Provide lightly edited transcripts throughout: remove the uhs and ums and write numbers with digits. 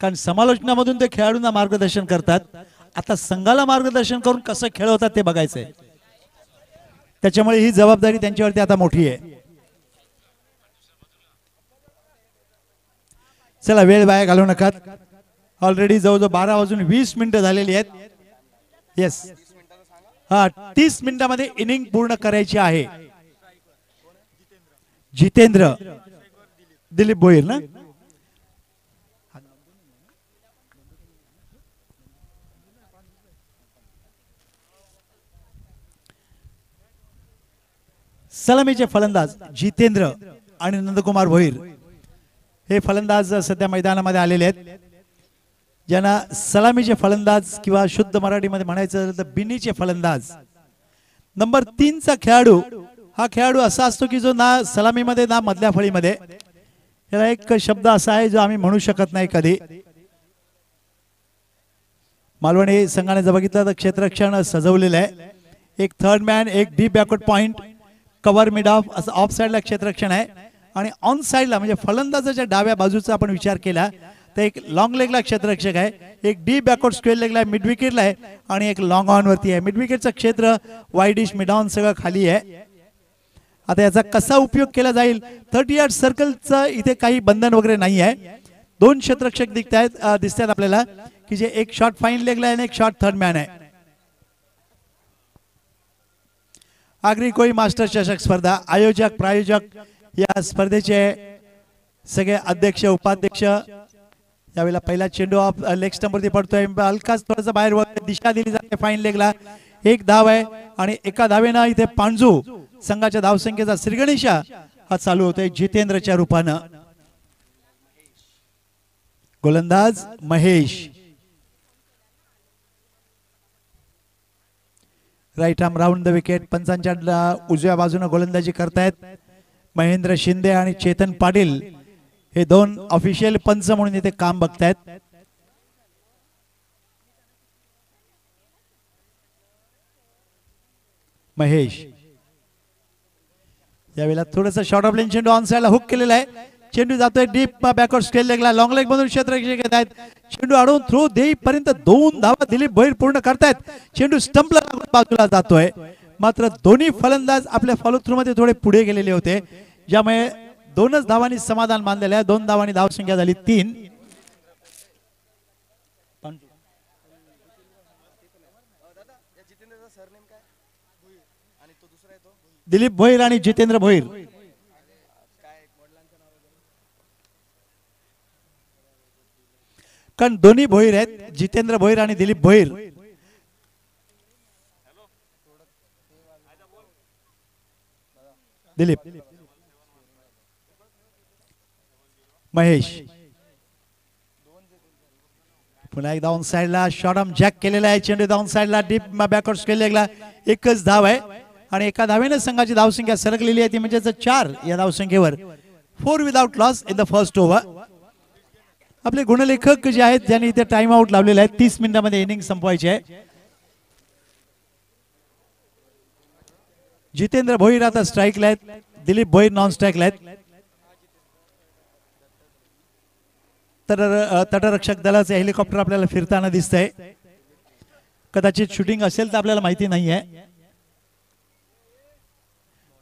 कारण समालोचनामधून ते खेळाडूंना मार्गदर्शन करतात. आता संघाला मार्गदर्शन करून कसं खेळवतात ते बघायचंय. त्याच्यामुळे ही जबाबदारी त्यांच्यावरती आता मोठी आहे. चला वेळ वाया घालवू नका. ऑलरेडी जवळजवळ 12:20 झालेली आहेत. येस, हा 30 मिनिटांमध्ये इनिंग पूर्ण करायची आहे. जितेंद्र दिलीप भोईर ना, सलामीचे फलंदाज जितेंद्र आणि नंदकुमार भोईर हे फलंदाज सध्या मैदानामध्ये आलेले आहेत. ज्यांना सलामीचे फलंदाज किंवा शुद्ध मराठीमध्ये म्हणायचं तर बिनीचे फलंदाज. नंबर 3 चा खेळाडू हा खेळाडू असा असतो की जो ना सलामीमध्ये ना मधल्या फळीमध्ये. याला एक शब्द असा आहे जो आम्ही म्हणू शकत नाही कधी. मालवणी संघाने जर बघितलं तर क्षेत्ररक्षण सजवलेलं आहे. एक थर्ड मॅन, एक deep backward point, cover mid of असं ऑफ साइडला क्षेत्ररक्षण आहे. आणि ऑन साइडला म्हणजे फलंदाजाच्या डाव्या बाजूचा आपण विचार केला तर एक लॉंग लेगला क्षेत्ररक्षक आहे, एक डीप बॅकवर्ड स्क्वेअर लेगला मिड विकेटला आहे आणि एक लॉंग ऑन वरती आहे. मिड विकेटचं क्षेत्र वाईडिश मिड ऑन सगळं खाली आहे. आता याचा कसा उपयोग केला जाईल. 30 यार्ड सर्कलचं इथे काही बंधन वगैरे नाही आहे. 2 क्षेत्ररक्षक दिसतात आपल्याला की जे एक शॉट फाईन लेगला आहे आणि एक शॉट थर्ड मॅन आहे. आगरी कोळी मास्टर चषक स्पर्धा आयोजक प्रायोजक या स्पर्धेचे सगळे अध्यक्ष उपाध्यक्ष. यावेळेला पहिला चेंडू ऑफ लेग स्टंप वरती पडतोय. हलकाच थोडासा बाहेर दिशा दिली जाते फाईन लेगला. एक धाव आहे आणि एका धावेनं इथे पांजू संघाच्या धावसंख्येचा श्रीगणेशा हा चालू होतोय जितेंद्रच्या रूपानं. गोलंदाज Mahesh, right arm round the wicket. पंचांच्या उजव्या बाजूने गोलंदाजी करतायत महेंद्र शिंदे आणि चेतन पाटील. हे 2 ऑफिशियल पंच म्हणून इथे काम बघतायत. महेश यावेळेला थोडंसं शॉर्ट ऑफ लेन चेंडू ऑन साइडला हुक केलेला आहे. चेंडू जातोय डीप बॅकवर्ड स्क्वेअर लेगला. लॉंग लेग मधून क्षेत्ररक्षक येत आहेत. चेंडू अडवून थ्रो देईपर्यंत 2 धावा दिलीप भोईर पूर्ण करतायत. चेंडू स्टंपला बाजूला जातोय. मात्र दोन्ही फलंदाज आपल्या फॉलो थ्रू मध्ये थोडे पुढे गेलेले होते, ज्यामुळे 2च धावांनी समाधान मानलेलं आहे. 2 धावांनी धावसंख्या झाली 3. दिलीप भोईर आणि जितेंद्र भोईर. कारण दोन्ही भोईर आहेत, जितेंद्र भोईर आणि दिलीप भोईर. दिलीप महेश पुन्हा एकदा ऑन साइडला शॉर्ट आर्म जॅक केलेला आहे. चेंडू डाऊन साइडला डीप बॅकवर्ड स्क्वेअर लेगला. एकच धाव आहे आणि एका धावेने संघाची धावसंख्या सरकलेली आहे ती म्हणजे 4 या धावसंख्येवर. 4 without loss in the first over. आपले गुणलेखक जे आहेत ज्यांनी इथे टाइम आउट लावलेला आहे 30 मिनिटांमध्ये इनिंग संपवायची आहे. जितेंद्र भोईर आता स्ट्राईकला आहेत, दिलीप भोईर नॉन स्ट्राईकला आहेत. तर तटरक्षक दलाचे हेलिकॉप्टर आपल्याला फिरताना दिसतंय. कदाचित शूटिंग असेल तर आपल्याला माहिती नाहीये.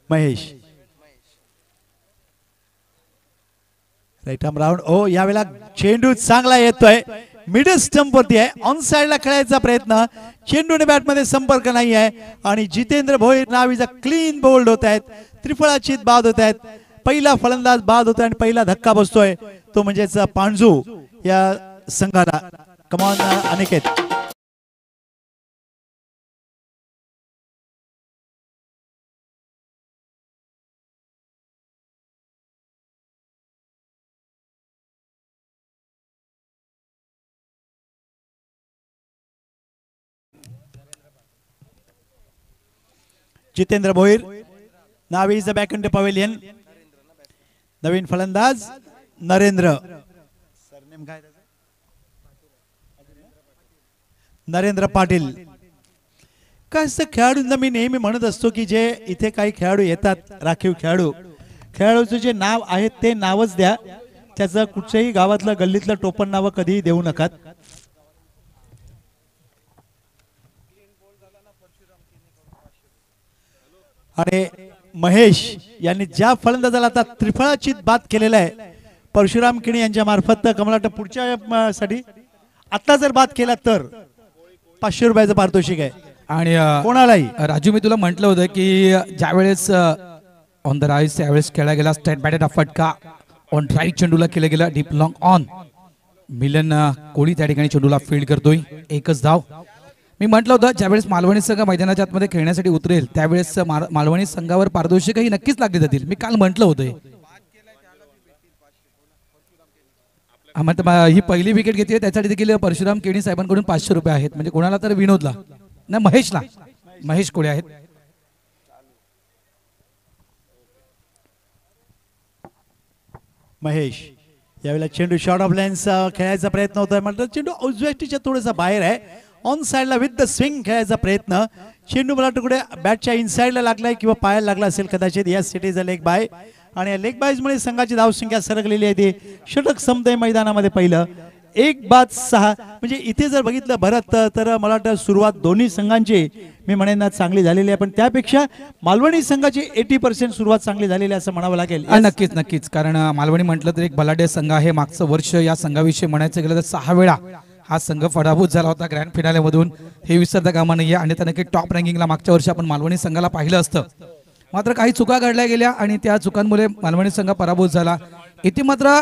Mahesh right arm round. ओ यावेळेला चेंडू चांगला येतोय, मिडल स्टंप वरती आहे. ऑन साइडला खेळायचा प्रयत्न, चेंडूने बॅट मध्ये संपर्क नाही आहे आणि जितेंद्र भोईर नावीचा क्लीन बोल्ड होत आहेत. त्रिफळाचीत बाद होत आहेत. पहिला फलंदाज बाद होतोय आणि पहिला धक्का बसतोय तो म्हणजेच पांजू या संघाला. कमॉन अनिकेत. जितेंद्र भोईर नाव is the back in the pavilion. नवीन फलंदाज नरेंद्र. सरनेम काय त्याचं? नरेंद्र पाटील. काय असतं खेळाडूंना मी नेहमी म्हणत असतो की जे इथे काही खेळाडू येतात राखीव खेळाडूचं जे नाव आहे ते नावच द्या. त्याचं कुठच्याही गावातलं गल्लीतलं टोपण नावं कधीही देऊ नका. आणि महेश यांनी ज्या फलंदाजाला आता त्रिफळाची बाद केलेला आहे परशुराम किणी यांच्या मार्फत कमलाट पुढच्या साठी आता जर बाद केला तर 500 रुपयाचं पारितोषिक आहे. आणि कोणालाही राजू मी तुला म्हटलं होतं की ज्यावेळेस ऑन द राईज त्यावेळेस खेळला गेला स्ट्रेट बॅटेड फटका ऑन राईट चेंडूला केला गेला डीप लॉंग ऑन मिलन कोळी त्या ठिकाणी चेंडूला फील्ड करतोय एकच धाव. मी म्हटलं होतं ज्यावेळेस मालवणी संघ मैदानाच्या आतमध्ये खेळण्यासाठी उतरेल त्यावेळेस मालवणी संघावर पारितोषिकही नक्कीच लागले जातील. मी काल म्हटलं होतं ही पहिली विकेट घेतली त्यासाठी देखील परशुराम केणी साहेबांकडून 500 रुपये आहेत. म्हणजे कोणाला तर विनोदला ना महेशला महेश कोळे आहेत. महेश यावेळेला चेंडू शॉर्ट ऑफ लाईन्स खेळायचा प्रयत्न होतोय. म्हटलं चेंडू उजव्या थोडासा बाहेर आहे. ऑन साइडला विथ द स्विंग खेळायचा प्रयत्न चेंडू मला तुकडे बॅटच्या इनसाइडला लागलाय किंवा पायाला लागला असेल कदाचित. Yes it is a leg bye आणि लेग बायजमुळे संघाची धावसंख्या सरकलेली आहे. ती षटक संपतंय मैदानामध्ये पहिलं 1-6. म्हणजे इथे जर बघितलं भरत तर मला वाटतं सुरुवात दोन्ही संघांची मी म्हणेन चांगली झालेली आहे. पण त्यापेक्षा मालवणी संघाची 80% सुरुवात चांगली झालेली आहे असं म्हणावं लागेल. नक्कीच नक्कीच कारण मालवणी म्हटलं तर एक बलाढ्य संघ आहे. मागचं वर्ष या संघाविषयी म्हणायचं गेलं तर 6 वेळा हा संघ पराभूत झाला होता ग्रँड फिनाले मधून. हे विसरता कामा नाहीये. आणि त्या नक्की टॉप रँकिंगला मागच्या वर्षी आपण मालवणी संघाला पाहिलं असतं. मात्र काही चुका घडल्या गेल्या आणि त्या चुकांमुळे मालवणी संघ पराभूत झाला. इथे मात्र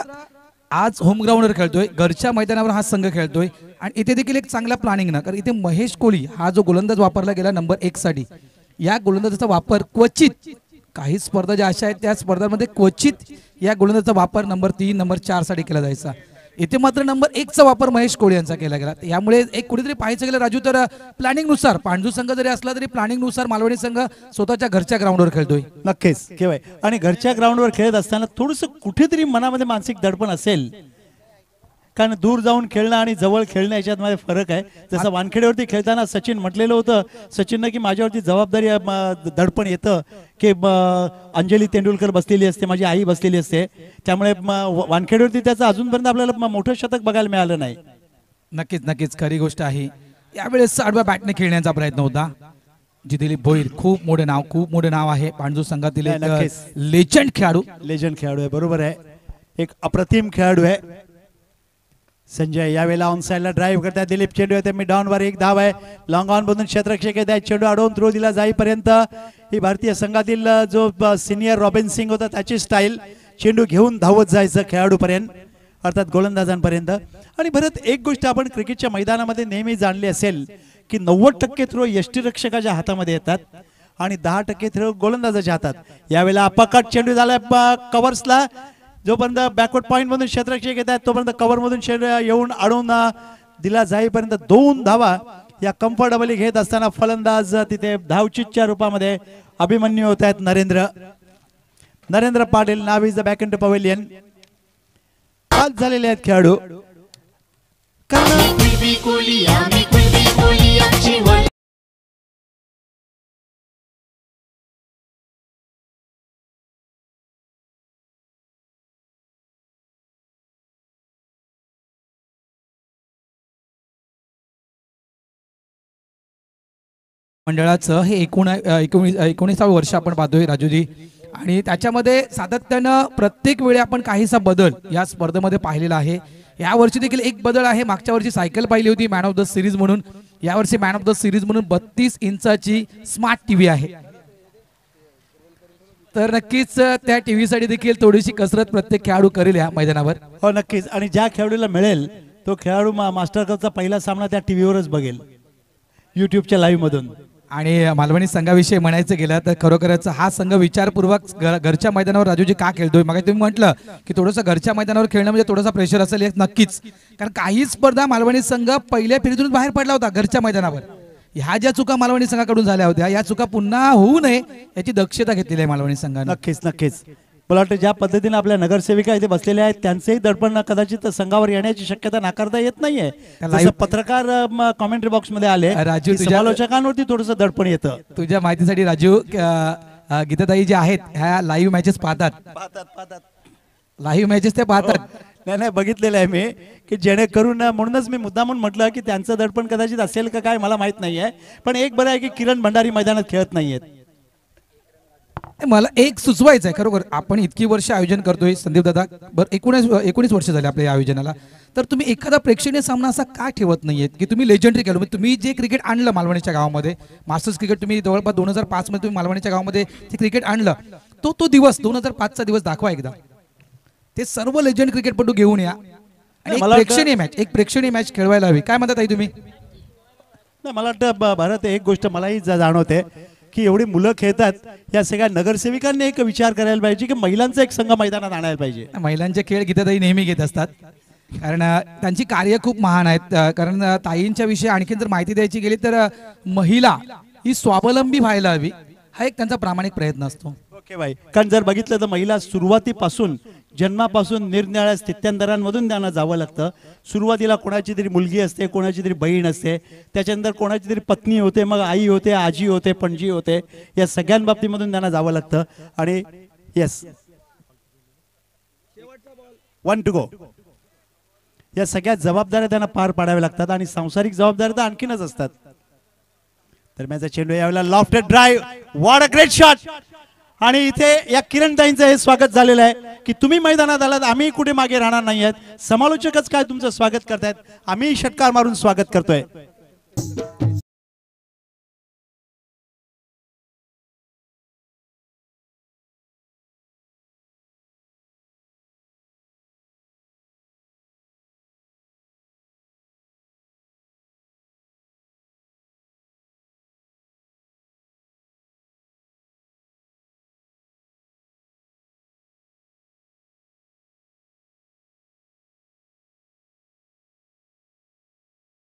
आज होम ग्राउंडवर खेळतोय घरच्या मैदानावर हा संघ खेळतोय. आणि इथे देखील एक चांगला प्लॅनिंग ना कारण इथे महेश कोळी हा जो गोलंदाज वापरला गेला नंबर 1 साठी या गोलंदाजाचा वापर क्वचित काही स्पर्धा ज्या अशा आहेत त्या स्पर्धांमध्ये क्वचित या गोलंदाजाचा वापर नंबर 3 नंबर 4 साठी केला जायचा. इथे मात्र नंबर 1 चा वापर महेश कोळी यांचा केला गेला. यामुळे एक कुठेतरी पाहायचं गेलं राजू तर प्लॅनिंग नुसार पांडू संघ जरी असला तरी प्लॅनिंग नुसार मालवणी संघ स्वतःच्या घरच्या ग्राउंडवर खेळतोय. नक्कीच केवळ आणि घरच्या ग्राउंडवर खेळत असताना थोडंसं कुठेतरी मनामध्ये मानसिक दडपण असेल. कारण दूर जाऊन खेळणं आणि जवळ खेळणं याच्यात मध्ये फरक आहे. जसं वानखेडेवरती खेळताना सचिन म्हटलेलं होतं सचिननं की माझ्यावरती जबाबदारी दडपण येतं की अंजली तेंडुलकर बसलेली असते माझी आई बसलेली असते. त्यामुळे वानखेडेवरती त्याचं अजूनपर्यंत आपल्याला मोठं शतक बघायला मिळालं नाही. नक्कीच नक्कीच खरी गोष्ट आहे. यावेळेस आडव्या बॅटने खेळण्याचा प्रयत्न होता. जितेली भोईर खूप मोठे नाव आहे पांडू संघातील लेजंड खेळाडू आहे. बरोबर आहे. एक अप्रतिम खेळाडू आहे. संजय यावेळेला ऑन साइडला ड्राइव्ह करतात. दिलीप चेंडू येते मिड डाऊन वर 1 धाव आहे. लॉंग ऑन मधून क्षेत्ररक्षक येत आहेत. चेंडू अडवून थ्रो दिला जाईपर्यंत ही भारतीय संघातील जो सिनियर रॉबिन सिंग होता त्याची स्टाईल चेंडू घेऊन धावत जायचं खेळाडूपर्यंत अर्थात गोलंदाजांपर्यंत. आणि भरत एक गोष्ट आपण क्रिकेटच्या मैदानामध्ये नेहमी जाणली असेल की 90% थ्रो यष्टीरक्षकाच्या हातामध्ये येतात आणि 10% थ्रो गोलंदाजाच्या हातात. यावेळेला अपकट चेंडू झाला कव्हर्सला जोपर्यंत बॅकवर्ड पॉइंट मधून क्षेत्ररक्षक येतात तोपर्यंत कव्हर मधून येऊन अडवून दिला जाईपर्यंत 2 धावा या कम्फर्टेबली घेत असताना फलंदाज तिथे धावचीच्या रूपामध्ये अभिमन्यू होत आहेत. Narendra Patil now is the back into pavilion. Pass झालेले आहेत खेळाडू. मंडळाचं हे 19वे वर्ष आपण पाहतोय राजूजी. आणि त्याच्यामध्ये सातत्यानं प्रत्येक वेळी आपण काहीसा बदल या स्पर्धेमध्ये पाहिलेला आहे. या वर्षी देखील एक बदल आहे. मागच्या वर्षी सायकल पाहिली होती मॅन ऑफ द सिरीज म्हणून. यावर्षी मॅन ऑफ द सिरीज म्हणून 32 इंचाची स्मार्ट टीव्ही आहे. तर नक्कीच त्या टीव्ही साठी देखील थोडीशी कसरत प्रत्येक खेळाडू करेल या मैदानावर. हो नक्कीच. आणि ज्या खेळाडूला मिळेल तो खेळाडू मास्टर कपचा पहिला सामना त्या टीव्हीवरच बघेल युट्यूबच्या लाईव्ह मधून. आणि मालवणी संघाविषयी म्हणायचं गेलं तर खरोखरच हा संघ विचारपूर्वक घरच्या मैदानावर राजूजी का खेळतोय. मग तुम्ही म्हटलं की थोडंसं घरच्या मैदानावर खेळणं म्हणजे थोडासा प्रेशर असेल. नक्कीच कारण काही स्पर्धा मालवणी संघ पहिल्या फेरीतून बाहेर पडला होता घरच्या मैदानावर. ह्या ज्या चुका मालवणी संघाकडून झाल्या होत्या या चुका पुन्हा होऊ नये याची दक्षता घेतलेली आहे मालवणी संघाने. नक्कीच नक्कीच. मला वाटतं ज्या पद्धतीने आपल्या नगरसेविका इथे बसलेल्या आहेत त्यांचेही दडपण कदाचित संघावर येण्याची शक्यता नाकारता येत नाहीये. पत्रकार कॉमेंट्री बॉक्स मध्ये आले राजू समालोचकांवरती थोडंसं दडपण येतं. तुझ्या माहितीसाठी राजू गीताताई जे आहेत ह्या लाईव्ह मॅचेस पाहतात. लाईव्ह मॅचेस ते पाहतात. नाही नाही, बघितलेलं आहे मी, की जेणेकरून म्हणूनच मी मुद्दामून म्हटलं की त्यांचं दडपण कदाचित असेल का काय मला माहित नाहीये. पण एक बरं आहे की किरण भंडारी मैदानात खेळत नाहीयेत. मला एक सुचवायचं आहे, खरोखर आपण इतकी वर्ष आयोजन करतोय संदीप दादा, बरं 19 वर्ष झाले आपल्या या आयोजनाला, तर तुम्ही एखादा प्रेक्षणीय सामना असा का ठेवत नाहीयेत की तुम्ही लेजंडरी खेळलो, तुम्ही जे क्रिकेट आणलं मालवणीच्या गावामध्ये, मास्टर्स क्रिकेट तुम्ही जवळपास 2005 मध्ये तुम्ही मालवणीच्या गावामध्ये ते क्रिकेट आणलं, तो दिवस 2005चा दिवस दाखवा एकदा. ते सर्व लेजंड क्रिकेटपटू घेऊन या आणि एक प्रेक्षणीय मॅच खेळवायला हवी. काय म्हणतात आई तुम्ही? नाही, मला वाटतं भारत एक गोष्ट मलाही जाणवते की एवढी मुलं खेळतात, या सगळ्या नगरसेविकांनी एक विचार करायला पाहिजे की महिलांचा एक संघ मैदानात आणायला पाहिजे. महिलांचे खेळ गीताताई नेहमी घेत असतात, कारण त्यांची कार्य खूप महान आहेत. कारण ताईंच्या विषयी आणखी जर माहिती द्यायची गेली तर महिला ही स्वावलंबी व्हायला हवी, हा एक त्यांचा प्रामाणिक प्रयत्न असतो. ओके भाई, कारण जर बघितलं तर महिला सुरुवातीपासून जन्मापासून निरनिराळ्या स्थित्यांतरांमधून त्यांना जावं लागतं. सुरुवातीला कोणाची तरी मुलगी असते, कोणाची तरी बहीण असते, त्याच्यानंतर कोणाची तरी पत्नी होते, मग आई होते, आजी होते, पणजी होते, या सगळ्यां बाबतीमधून त्यांना जावं लागतं. आणि येस, 1 to go, या सगळ्या जबाबदाऱ्या त्यांना पार पाडाव्या लागतात आणि सांसारिक जबाबदाऱ्या तर आणखीनच असतात. दरम्यानचा चेंडू यावेळेला lofted drive, what a great shot. आणि इथे या किरणताईंचं हे स्वागत झालेलं आहे की तुम्ही मैदानात आलात, आम्ही कुठे मागे राहणार नाही आहेत. समालोचकच काय तुमचं स्वागत करतायत, आम्ही षटकार मारून स्वागत करतोय.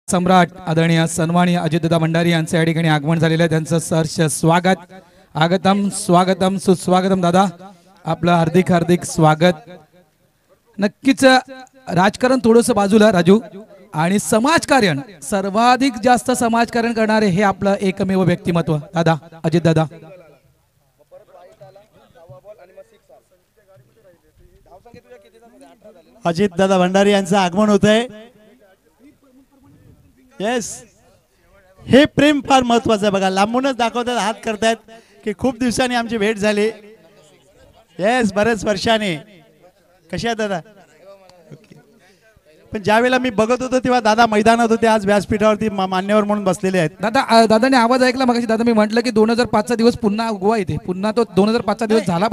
सम्राट आदरणीय सन्माननीय अजितदादा भंडारी यांचे या ठिकाणी आगमन झालेलं आहे. त्यांचं सहर्ष स्वागत, आगतम स्वागतम सुस्वागतम. दादा आपलं हार्दिक हार्दिक स्वागत. नक्कीच राजकारण थोडंसं बाजूला राजू, आणि समाजकार्य, सर्वाधिक जास्त समाजकार्य करणारे हे आपलं एकमेव व्यक्तिमत्व दादा अजितदादा. अजितदादा भंडारी यांचं आगमन होत आहे. येस, हे प्रेम फार महत्वाचं आहे. बघा, लांबूनच दाखवतात, हात करतायत की खूप दिवसांनी आमची भेट झाली. येस, बरेच वर्षांनी. कशा आहेत दादा? पण ज्या वेळेला मी बघत होतो तेव्हा दादा मैदानात होते, आज व्यासपीठावरती मान्यवर म्हणून बसलेले आहेत. दादाने आवाज ऐकला मगाशी. दादा मी म्हटलं की 2005चा दिवस पुन्हा गोवा येते, पुन्हा तो 2005चा दिवस झाला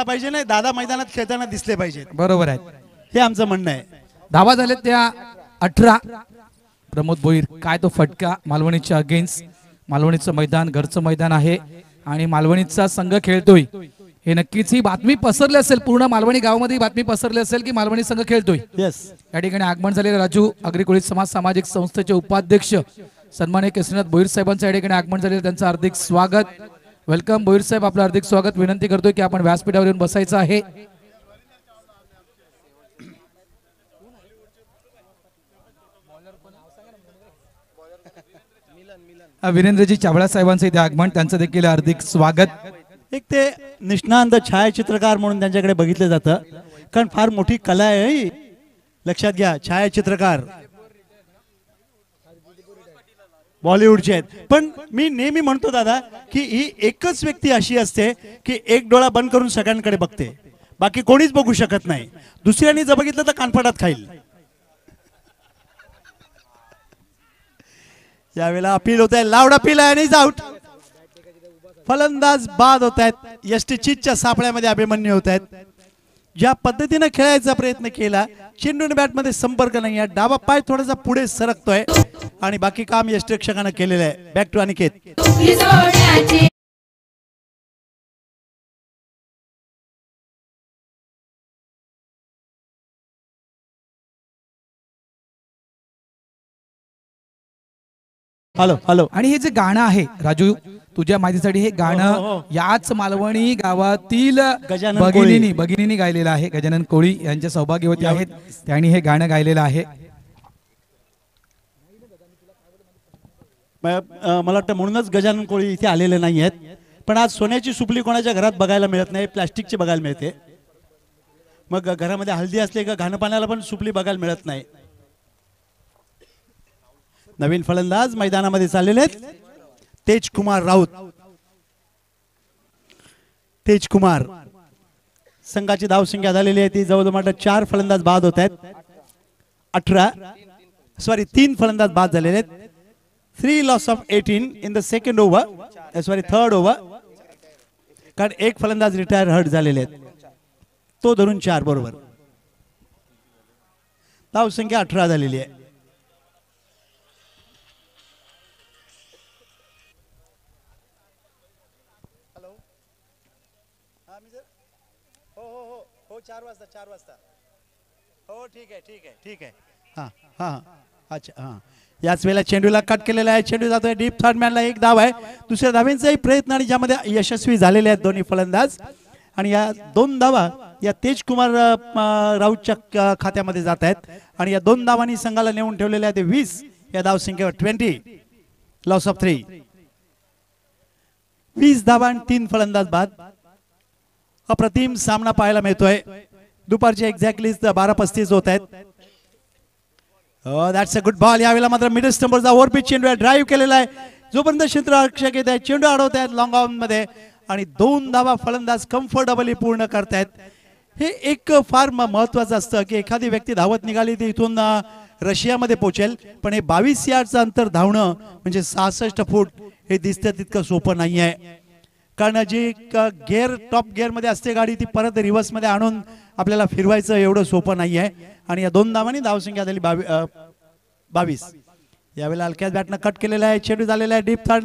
पाहिजे नाही, दादा मैदानात खेळताना दिसले पाहिजे. बरोबर आहे, हे आमचं म्हणणं आहे. धावा झाले त्या 18. प्रमोद भोईर, काय तो फटका मालवणीच्या अगेन्स्ट. मालवणीचं मैदान घरचं मैदान आहे आणि मालवणीचा संघ खेळतोय, हे नक्कीच ही बातमी पसरली असेल, पूर्ण मालवणी गावामध्ये बातमी पसरली असेल की मालवणी संघ खेळतोय. येस, या ठिकाणी आगमन झालेले राजू अग्रिकोळी समाज सामाजिक संस्थेचे उपाध्यक्ष सन्माननीय केशरीनाथ भोईर साहेबांचं या ठिकाणी आगमन झालेलं, त्यांचं हार्दिक स्वागत. वेलकम भोईर साहेब, आपलं हार्दिक स्वागत. विनंती करतोय की आपण व्यासपीठावर येऊन बसायचं आहे. वीरेंद्रजी चावडा साहेबांचं इथे आगमन, त्यांचं देखील हार्दिक स्वागत. एक ते निष्णांत छायाचित्रकार म्हणून त्यांच्याकडे बघितलं जातं, कारण फार मोठी कला आहे. लक्षात घ्या, छायाचित्रकार बॉलिवूडचे आहेत. पण मी नेहमी म्हणतो दादा की ही एकच व्यक्ती अशी असते की एक डोळा बंद करून सगळ्यांकडे बघते, बाकी कोणीच बघू शकत नाही. दुसऱ्यांनी जर बघितलं तर कानफटात खाईल. यावेळेला अपील होत आहे, लाऊड अपील आहे आणि आउट. फलंदाज बाद होत आहेत. यष्टी चीजच्या सापळ्यामध्ये अभिमन्यू होत आहेत. ज्या पद्धतीने खेळायचा प्रयत्न केला, चेंडूने बॅट मध्ये संपर्क नाही आहे, डावा पाय थोडासा पुढे सरकतोय आणि बाकी काम यष्टीरक्षकानं केलेलं आहे. Back to Aniket. Hello hello. आणि हे जे गाणं आहे राजू, तुझ्या माहितीसाठी हे गाणं याच मालवणी गावातील भगिनीनी गायलेलं आहे. गजानन कोळी यांच्या सौभाग्यवती आहेत, त्यांनी हे गाणं गायलेलं आहे. मला वाटतं म्हणूनच गजानन कोळी इथे आलेले नाही आहेत. पण आज सोन्याची सुपली कोणाच्या घरात बघायला मिळत नाही, प्लास्टिकची बघायला मिळते. मग घरामध्ये हल्दी असले का घाण पाण्याला पण सुपली बघायला मिळत नाही. नवीन फलंदाज मैदानामध्ये चाललेले आहेत तेजकुमार राऊत. तेजकुमार संघाची धावसंख्या झालेली आहे ती जवळजवळ 4 फलंदाज बाद होत आहेत. 3 फलंदाज बाद झालेले आहेत. 3 loss of 18 in the second over third over. कारण एक फलंदाज रिटायर हर्ट झालेले आहेत तो धरून 4 बरोबर. धावसंख्या 18 झालेली आहे. हो 4 वाजता हो ठीक आहे हां हां अच्छा हां. याच वेळेला चेंडूला कट केलेला आहे. चेंडू जातोय डीप. थर्ड मॅनला एक धाव आहे. दुसऱ्या धावेंचाही प्रयत्न आणि ज्यामध्ये यशस्वी झालेले आहेत दोन्ही फलंदाज. आणि या 2 धावा या तेजकुमार राऊतच्या खात्यामध्ये जात आहेत आणि या 2 धावांनी संघाला नेऊन ठेवलेले आहेत 20 या धावसंख्येवर. 20 लॉस ऑफ 3. 20 धावा आणि 3 फलंदाज बाद. अप्रतिम सामना पाहायला मिळतोय. दुपारचे एक्झॅक्टली 12:35 होत आहेत. That's a good ball. यावेळेला मात्र मिडल स्टंपरचा ओव्हरपिच चेंडू ड्राईव्ह केलेला आहे. जोपर्यंत क्षेत्ररक्षक येत आहे चेंडू अडवत आहेत लॉंग ऑन मध्ये आणि 2 धावा फलंदाज कम्फर्टेबली पूर्ण करतायत. हे एक फार महत्वाचं असतं की एखादी व्यक्ती धावत निघाली ती इथून रशियामध्ये पोहोचेल पण हे 22 यार्डचं अंतर धावणं म्हणजे 66 फूट हे दिसतं तितकं सोपं नाही आहे. कारण जी गिअर टॉप गिअर मध्ये असते गाडी ती परत रिव्हर्स मध्ये आणून आपल्याला फिरवायचं एवढं सोपं नाही आहे. आणि या 2 धावांनी धावसंख्या झाली 22. यावेळेला हलक्याच बॅटनं कट केलेला आहे. चेंडू झालेला आहे डीप थर्ड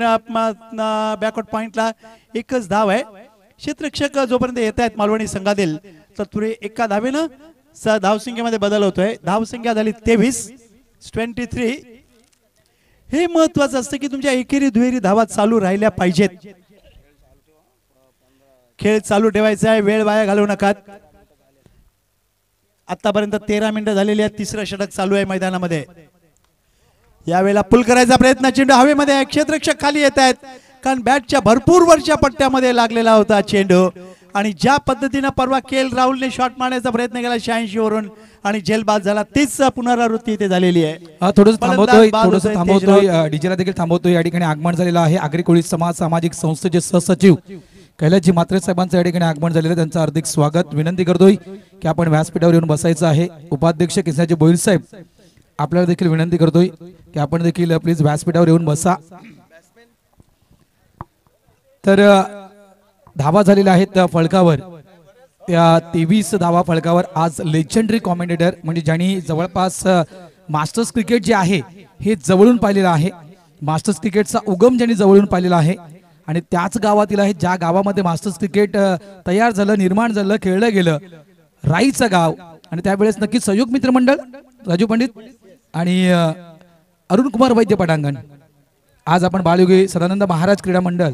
बॅकवर्ड पॉइंटला. एकच धाव आहे. क्षेत्ररक्षक जोपर्यंत येत आहेत मालवणी संघातील तर तुरे एका धावेनं धावसंख्येमध्ये बदल होतोय. धावसंख्या झाली 23. हे महत्वाचं असतं की तुमच्या एकेरी दुहेरी धावा चालू राहिल्या पाहिजेत. खेळ चालू ठेवायचा आहे. वेळ वाया घालवू नका. आतापर्यंत 13 मिनिटं झालेली आहेत. 3रं षटक चालू आहे मैदानामध्ये. यावेळेला पुल करायचा प्रयत्न. चेंडू हवेमध्ये आहे. क्षेत्ररक्षक खाली येत आहेत कारण बॅटच्या भरपूर वरच्या पट्ट्यामध्ये लागलेला होता चेंडू. आणि ज्या पद्धतीने परवा केएल राहुलने शॉट मारण्याचा प्रयत्न केला 86 वरून आणि जेलबाद झाला तीच पुनरावृत्ती इथे झालेली आहे. थोडंसं थांबवतोय डीजेला देखील थांबवतोय. या ठिकाणी आगमन झालेलं आहे आगरी कोळी समाज सामाजिक संस्थेचे सहसचिव कैलासजी म्हात्रे साहेबांचं या ठिकाणी आगमन झालेलं आहे. त्यांचं हार्दिक स्वागत. विनंती करतोय की आपण व्यासपीठावर येऊन बसायचं आहे. उपाध्यक्ष किसनाजी बोईल साहेब आपल्याला देखील विनंती करतोय की आपण देखील प्लीज व्यासपीठावर येऊन बसा. तर धावा झालेल्या आहेत फळकावर. त्या 23 धावा फळकावर. आज लेजेंडरी कॉमेंटेटर म्हणजे ज्यांनी जवळपास मास्टर्स क्रिकेट जे आहे हे जवळून पाहिलेलं आहे. मास्टर्स क्रिकेटचा उगम ज्यांनी जवळून पाहिलेला आहे आणि त्याच गावातील आहे ज्या गावामध्ये मास्टर्स क्रिकेट तयार झालं निर्माण झालं खेळलं गेलं राईचं गाव. आणि त्यावेळेस नक्कीच सहयोग मित्र मंडळ राजू पंडित आणि अरुण कुमार वैद्य पटांगण. आज आपण बाळयोगी सदानंद महाराज क्रीडा मंडळ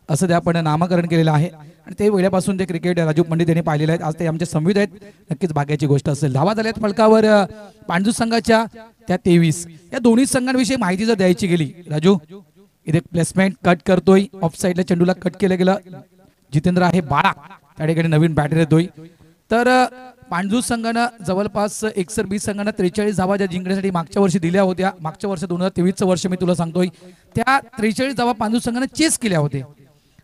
असं ते आपण नामकरण केलेलं आहे आणि ते वेळेपासून ते क्रिकेट राजू पंडित यांनी पाहिलेले आहेत. आज ते आमचे संविध आहेत. नक्कीच भाग्याची गोष्ट असेल. धावा झाल्यात फलकावर पांडू संघाच्या त्या 23. या दोन्ही संघांविषयी माहिती जर द्यायची गेली राजू इथे प्लेसमेंट कट करतोय. ऑफ साईडला चेंडूला कट केलं गेलं. जितेंद्र आहे बाळा त्या ठिकाणी नवीन बॅटर येतोय. तर पांडू संघानं जवळपास 120 संघांना 43 धावा ज्या जिंकण्यासाठी मागच्या वर्षी दिल्या होत्या. मागच्या वर्ष 2023चं वर्ष मी तुला सांगतोय त्या 43 धावा पांडू संघानं चेस केल्या होत्या.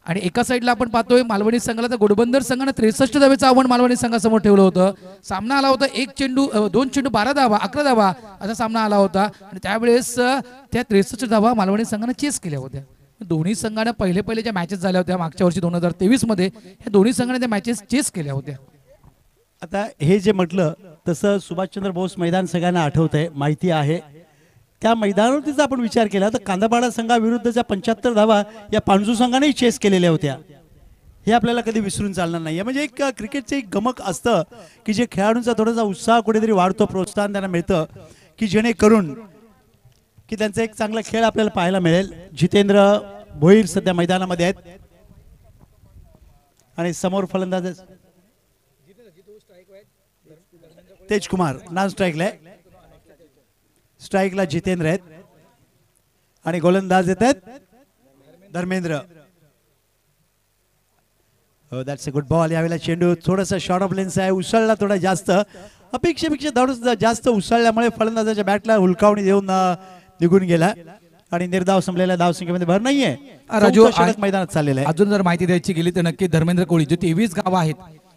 आणि एका साईडला आपण पाहतोय मालवणी संघाला तर घोडबंदर संघानं 63 धावेचं आव्हान मालवणी संघासमोर ठेवलं होतं. सामना आला होता 2 चेंडू 12 धावा 11 धावा असा सामना आला होता आणि त्यावेळेस त्या 63 धावा मालवणी संघानं चेस केल्या होत्या. दोन्ही संघानं पहिले ज्या मॅचेस झाल्या होत्या मागच्या वर्षी 2023 मध्ये या दोन्ही संघाने त्या मॅचेस चेस केल्या होत्या. आता हे जे म्हटलं तसं सुभाषचंद्र बोस मैदान सगळ्यांना आठवतंय माहिती आहे. त्या मैदानावरतीचा आपण विचार केला तर कांदापाडा संघाविरुद्धच्या 75 धावा या पांडू संघानेही चेस केलेल्या होत्या. हे आपल्याला कधी विसरून चालणार नाही. म्हणजे एक क्रिकेटचं एक गमक असतं की जे खेळाडूंचा थोडासा उत्साह कुठेतरी वाढतो प्रोत्साहन त्यांना मिळतं की जेणेकरून की त्यांचा एक चांगला खेळ आपल्याला पाहायला मिळेल. जितेंद्र भोईर सध्या मैदानामध्ये आहेत आणि समोर फलंदाज तेजकुमार नॉन स्ट्राईकला आहे. स्ट्राईकला जितेंद्र आहेत आणि गोलंदाज येत आहेत धर्मेंद्र. हो दॅट्स अ गुड बॉल. यावेळेला चेंडू थोडासा शॉर्ट ऑफ लेन्स आहे, उसळला थोडा जास्त, अपेक्षेपेक्षा थोडंसं जास्त उसळल्यामुळे फलंदाजाच्या बॅटला हुलकावणी देऊन निघून गेला आणि निर्धाव संपलेल्या धावसंख्येमध्ये भर नाहीये. राजू, चौथं षटक मैदानात चाललेलं आहे. अजून जर माहिती द्यायची गेली तर नक्की धर्मेंद्र कोळी जे 23 गावं आहेत,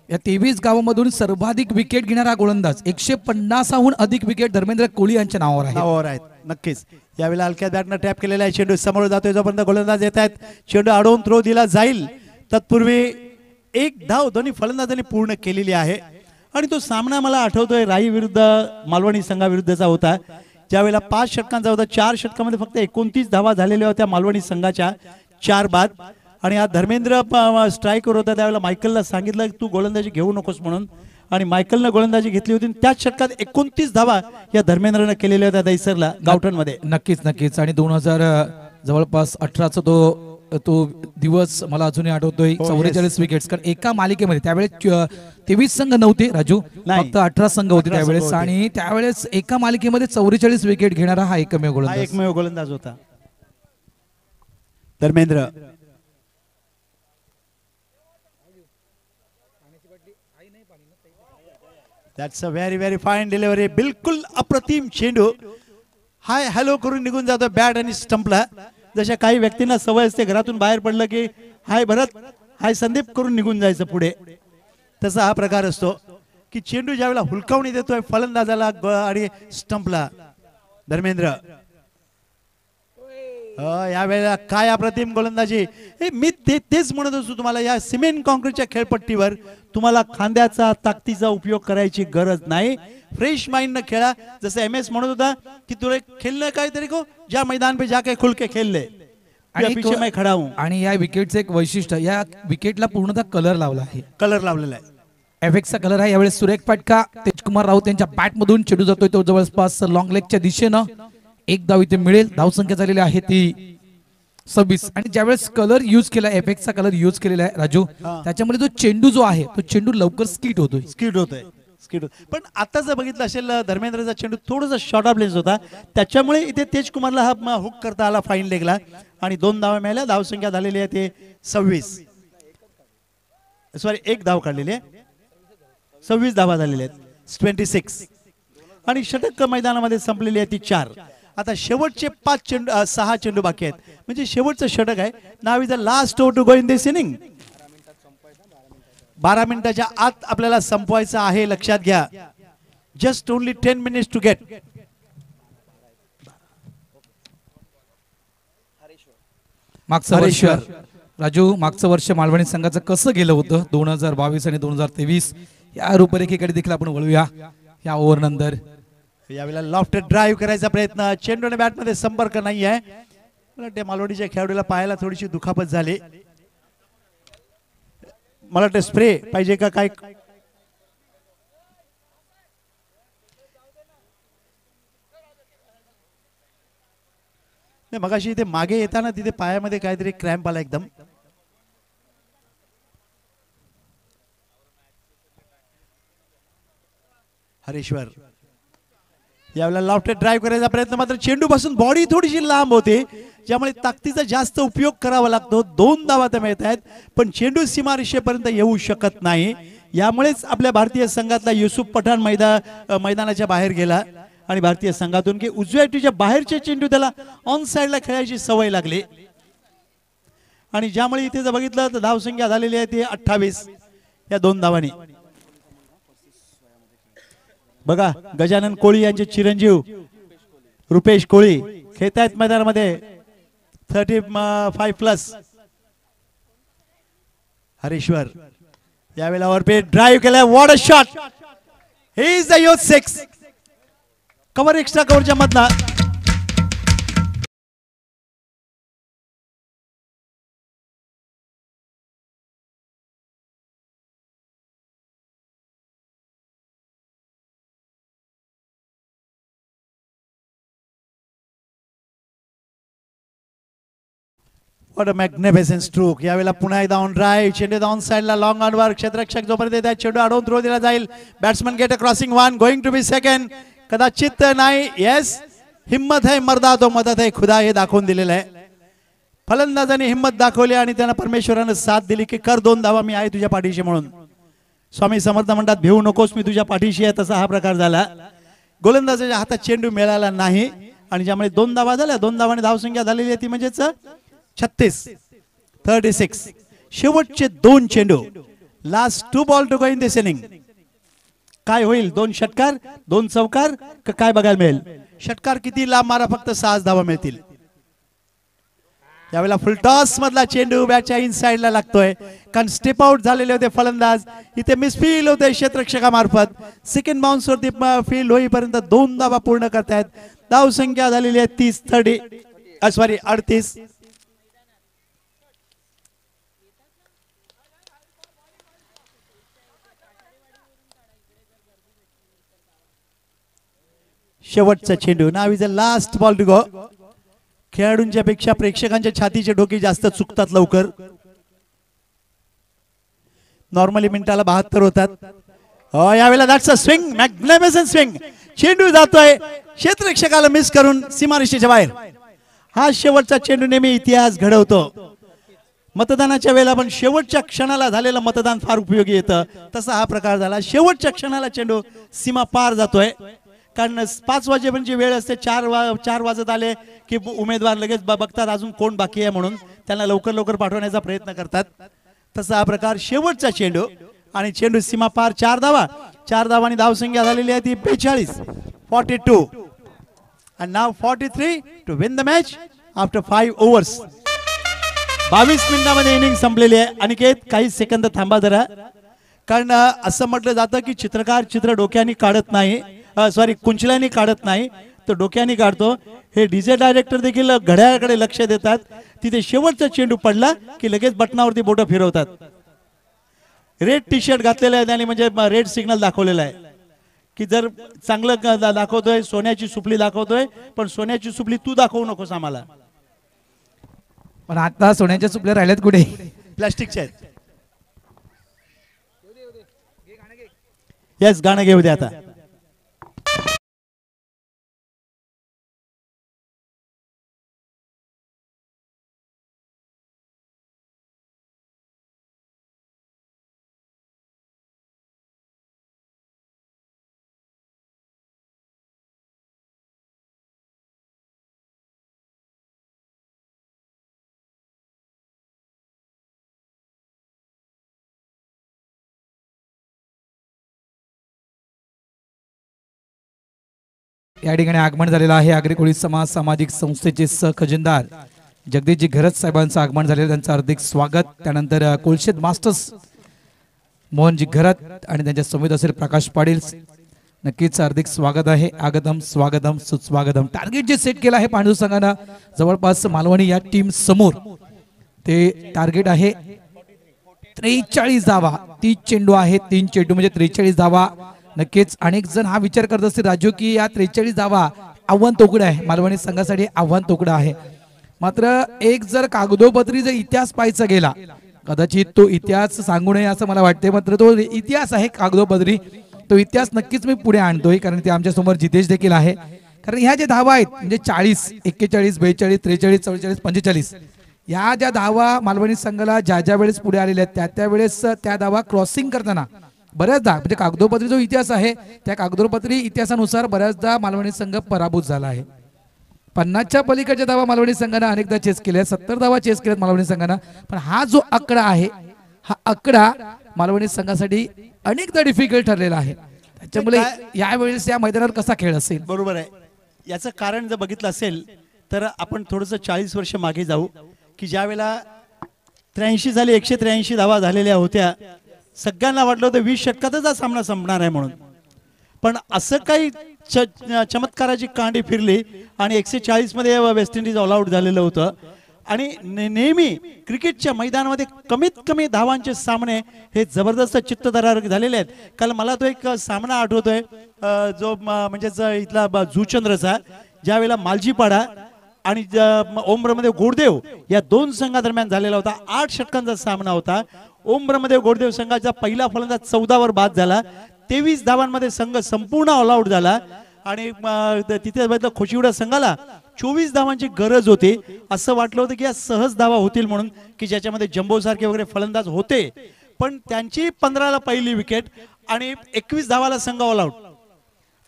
या 23 गावांमधून सर्वाधिक विकेट घेणारा गोलंदाज, 150हून अधिक विकेट धर्मेंद्र कोळी यांच्या नावावर आहे. नावावर आहेत नक्कीच. यावेळेला हलक्या बॅटनं टॅप केलेला आहे, चेंडू समोर जातोय, जोपर्यंत गोलंदाज येत आहेत चेंडू अडवून थ्रो दिला जाईल. तत्पूर्वी एक धाव दोन्ही फलंदाजांनी पूर्ण केलेली आहे आणि तो सामना मला आठवतोय राई विरुद्ध मालवणी संघाविरुद्धचा होता, ज्यावेळेला 5 षटकांचा होता. 4 षटकामध्ये फक्त 29 धावा झालेल्या होत्या मालवणी संघाच्या 4 बाद. आणि हा धर्मेंद्र स्ट्राईकवर होता, त्यावेळेला मायकलला सांगितलं की तू गोलंदाजी घेऊ नकोस म्हणून, आणि मायकलनं गोलंदाजी घेतली होती. त्याच षटकात 29 धावा या धर्मेंद्रनं केलेल्या होत्या दैसरला गावठणमध्ये. नक्कीच आणि 2000 जवळपास 18चा तो दिवस मला अजूनही आठवतोय. 44 विकेट्स, कारण एका मालिकेमध्ये त्यावेळेस 23 संघ नव्हते राजू, फक्त 18 संघ होते त्यावेळेस, आणि त्यावेळेस एका मालिकेमध्ये 44 विकेट घेणारा हा एकमेव गोलंदाज होता Dharmendra. That's a very very fine delivery. बिलकुल अप्रतिम चेंडू, हाय हॅलो करून निघून जातो बॅट आणि स्टंपला. जशा काही व्यक्तींना सवय असते घरातून बाहेर पडलं की हाय भरत हाय संदीप करून निघून जायचं पुढे, तसा हा प्रकार असतो की चेंडू ज्यावेळेला हुलकावणी देतोय फलंदाजाला आणि स्टंपला धर्मेंद्र. यावेळेला काय अप्रतिम गोलंदाजी. मी तेच म्हणत असतो तुम्हाला, या सिमेंट कॉन्क्रीटच्या खेळपट्टीवर तुम्हाला खांद्याचा ताकदीचा उपयोग करायची गरज नाही. फ्रेश माइंड न खेळा. जसं MS म्हणत होता की तुला खेळणं काहीतरी को ज्या मैदान पे जाके खुल के खेल ले पीछे मैं खड़ा हूं. आणि या विकेटचं एक वैशिष्ट्य, या विकेटला पूर्णतः कलर लावला आहे, कलर लावलेला आहे, एफएक्सचा कलर आहे. यावेळेस सुरेख फटका तेजकुमार राऊत यांच्या बॅट मधून चेंडू जातोय तो जवळपास लॉंग लेगच्या दिशेनं. एक धाव इथे मिळेल. धावसंख्या झालेली आहे ती 26. आणि ज्यावेळेस कलर युज केला, एफएक्सचा कलर युज केलेला आहे राजू, त्याच्यामुळे जो चेंडू जो आहे तो चेंडू लवकर स्किट होतोय. पण आता जर बघितलं असेल धर्मेंद्रचा चेंडू थोडासा शॉर्ट ऑफ लेन्स होता, त्याच्यामुळे इथे तेजकुमारला हा हुक करता आला फाईन लेगला आणि 2 धावा मिळाल्या. धावसंख्या झालेली आहे ते 26, सॉरी 1 धाव काढलेली आहे, 26 धावा झालेल्या आहेत 26. आणि षटक मैदानामध्ये संपलेली आहे ती 4. आता शेवटचे 6 चेंडू बाकी आहेत, म्हणजे शेवटचं षटक आहे. Now is the last over to go in this inning. 12 मिनिटाच्या आत आपल्याला संपवायचं आहे, लक्षात घ्या. Just only 10 minutes to get. मागचं वर्ष राजू, मागचं वर्ष मालवणी संघाचं कसं गेलं होतं 2022 आणि 2023 या रूपरेखेकडे देखील आपण वळूया या ओव्हर नंतर. यावेळेला लॉफ्ट ड्राईव्ह करायचा प्रयत्न, चेंडू आणि बॅट मध्ये संपर्क नाही आहे. मला वाटते मालवणीच्या खेळाडूला पायाला थोडीशी दुखापत झाली. मला वाटतं स्प्रे पाहिजे का काय. नाही, मगाशी इथे मागे येताना तिथे पायामध्ये काहीतरी क्रॅम्प आला एकदम. हरेश्वर यावेळेला लॉफ्ट ड्राईव्ह करायचा प्रयत्न, मात्र चेंडू पासून बॉडी थोडीशी लांब होते, ज्यामुळे ताकदीचा जास्त उपयोग करावा लागतो. 2 धावा तर मिळत आहेत, पण चेंडू सीमारेषेपर्यंत येऊ शकत नाही. यामुळेच आपल्या भारतीय संघातला युसुफ पठाण मैदानाच्या बाहेर गेला आणि भारतीय संघातून की उजव्या टीच्या बाहेरचे चेंडू त्याला ऑन साइडला खेळायची सवय लागली. आणि ज्यामुळे इथे जर बघितलं तर धावसंख्या झालेली आहे ती 28 या 2 धावांनी. बघा गजानन कोळी यांचे चिरंजीव रुपेश कोळी खेळतायत मैदानामध्ये 35+. हरेश्वर यावेळेला वरपे ड्राईव्ह केलाय, what a shot. He is the youth 6 cover, extra कव्हरच्या मधला. What a magnificent stroke. यावेळेला पुन्हा एकदा ऑन ड्राईव्ह, चेंडू ऑन साइडला लॉंग ऑन वर, क्षेत्ररक्षक जोपर्यंत येत आहे चेंडू अडवून थ्रो दिला जाईल. Batsman get a crossing 1 going to be second. कदाचित नाही, येस हिम्मत है मर्दा तो मदद है खुदा हे दाखवून दिलेलं आहे. फलंदाजाने हिंमत दाखवली आणि त्यांना परमेश्वरानं साथ दिली की कर 2 धावा, मी आहे तुझ्या पाठीशी म्हणून. स्वामी समर्थ म्हणतात भिवू नकोस, मी तुझ्या पाठीशी आहे. तसा हा प्रकार झाला. गोलंदाजाच्या हातात चेंडू मिळाला नाही आणि ज्यामुळे 2 धावा झाल्या. 2 धावांनी धावसंख्या झालेली आहे ती म्हणजेच 36. शेवटचे 2 चेंडू, last 2 ball to go in this inning. काय होईल? 2 षटकार, 2 चौकार का काय बघायला मिळेल? षटकार किती लांब मारा, फक्त 6 धावा मिळतील. यावेळेला फुल टॉस मधला चेंडू बॅटच्या इनसाइडला लागतोय, कारण स्टेप आउट झालेले होते फलंदाज. इथे मिसफील होते क्षेत्ररक्षकामार्फत. सेकंड बाउन्स वरती फील्ड होईपर्यंत 2 धावा पूर्ण करतायत. धाव संख्या झालेली आहे 38. शेवटचा चेंडू, now is a last ball to go. खेळाडूंच्या पेक्षा प्रेक्षकांच्या छातीचे डोके जास्त चुकतात लवकर. नॉर्मली मिनिटाला 72 होतात. यावेळेला that's a swing, magnificent swing. चेंडू जातोय क्षेत्ररक्षकाला मिस करून सीमारेषेच्या बाहेर. हा शेवटचा चेंडू नेहमी इतिहास घडवतो. मतदानाच्या वेळेला पण शेवटच्या क्षणाला झालेलं मतदान फार उपयोगी येतं. तसा हा प्रकार झाला. शेवटच्या क्षणाला चेंडू सीमा पार जातोय, कारण 5 वाजेपर्यंतची वेळ असते. 4 वाजत आले की उमेदवार लगेच बघतात अजून कोण बाकी आहे म्हणून त्यांना लवकर पाठवण्याचा प्रयत्न करतात. तसा हा प्रकार. शेवटचा चेंडू आणि चेंडू सीमा पार. 4 धावांनी धावसंख्या झालेली आहे ती 42. and now 43 to win the match after 5 overs. 22 मिनिटांमध्ये इनिंग संपलेली आहे. अनिकेत काही सेकंद थांबा जरा, कारण असं म्हटलं जातं की चित्रकार चित्र डोक्याने काढत नाही, कुंचल्याने काढत नाही तर डोक्याने काढतो. हे डीजे डायरेक्टर देखील घड्याळाकडे लक्ष देतात. तिथे शेवटचा चेंडू पडला की लगेच बटनावरती बोटं फिरवतात. रेड टी शर्ट घातलेलं आहे त्याने, म्हणजे रेड सिग्नल दाखवलेला आहे की जर चांगलं दाखवतोय, सोन्याची सुपली दाखवतोय, पण सोन्याची सुपली तू दाखवू नकोस आम्हाला. पण आता सोन्याच्या सुपल्या राहिल्यात कुठे? प्लास्टिकच्या आहेत. येस, गाणं घेऊ दे आता. या ठिकाणी आगमन झालेलं आहे आगरी कोळी समाज सामाजिक संस्थेचे सहखजिनदार जगदीशजी घरत साहेबांचं आगमन झालेलं, त्यांचं हार्दिक स्वागत. त्यानंतर कोळशेत मास्टर्स मोहनजी घरत आणि त्यांच्या समित असेल प्रकाश पाटील, नक्कीच हार्दिक स्वागत आहे. आगतम स्वागतम सुस्वागतम. टार्गेट जे सेट केलं आहे पांडू संघानं जवळपास मालवणी या टीम समोर, ते टार्गेट आहे 43 धावा. 30 चेंडू आहे, 3 चेंडू म्हणजे 43 धावा. नक्कीच अनेक जण हा विचार करत असतील राजू की या 43 धावा आव्हान तोकडं आहे, मालवणी संघासाठी आव्हान तोकडं आहे. मात्र एक जर कागदोपत्री जर इतिहास पाहायचा गेला, कदाचित तो इतिहास सांगू नये असं मला वाटते, मात्र तो इतिहास आहे कागदोपत्री. तो इतिहास नक्कीच मी पुढे आणतोय, कारण ते आमच्या समोर जितेश देखील आहे. कारण ह्या ज्या धावा आहेत म्हणजे 40, 41, 42, 43, 44, 45 या ज्या धावा मालवणी संघाला ज्या वेळेस पुढे आलेल्या आहेत त्या वेळेस त्या धावा क्रॉसिंग करताना बऱ्याचदा म्हणजे कागदोपत्री जो इतिहास आहे त्या कागदोपत्री इतिहासानुसार बऱ्याचदा मालवणी संघ पराभूत झाला आहे. 50च्या पलीकडच्या धावा मालवणी संघानं अनेकदा चेस केल्या, 70 धावा चेस केल्यात मालवणी संघानं. पण हा जो आकडा आहे, हा आकडा मालवणी संघासाठी अनेकदा डिफिकल्ट ठरलेला आहे. त्याच्यामुळे यावेळेस या मैदानावर कसा खेळ असेल? बरोबर आहे. याचं कारण जर बघितलं असेल तर आपण थोडंसं 40 वर्ष मागे जाऊ, की ज्या वेळेला 83 झाले, 183 धावा झालेल्या होत्या. सगळ्यांना वाटलं होतं 20 षटकातच हा सामना संपणार आहे म्हणून. पण असं काही चमत्काराची कांडी फिरली आणि 140 मध्ये वेस्ट इंडिज ऑल आउट झालेलं होतं. आणि नेहमी क्रिकेटच्या मैदानामध्ये कमीत कमी धावांचे सामने हे जबरदस्त चित्तदरार झालेले आहेत. काल मला तो एक सामना आठवतोय जो म्हणजे इथला जुचंद्रचा, ज्यावेळेला मालजीपाडा आणि ओमब्रमध्ये गोडदेव या 2 संघादरम्यान झालेला होता. 8 षटकांचा सामना होता. ओमब्रमध्ये गोडदेव संघाचा पहिला फलंदाज 14 वर बाद झाला. 23 धावांमध्ये संघ संपूर्ण ऑल आउट झाला आणि तिथे बघितलं खोचिवडा संघाला 24 धावांची गरज होती. असं वाटलं होतं की या सहज धावा होतील म्हणून, की ज्याच्यामध्ये जम्बो सारखे वगैरे फलंदाज होते, पण त्यांची 15ला पहिली विकेट आणि 21 धावाला संघ ऑल आउट.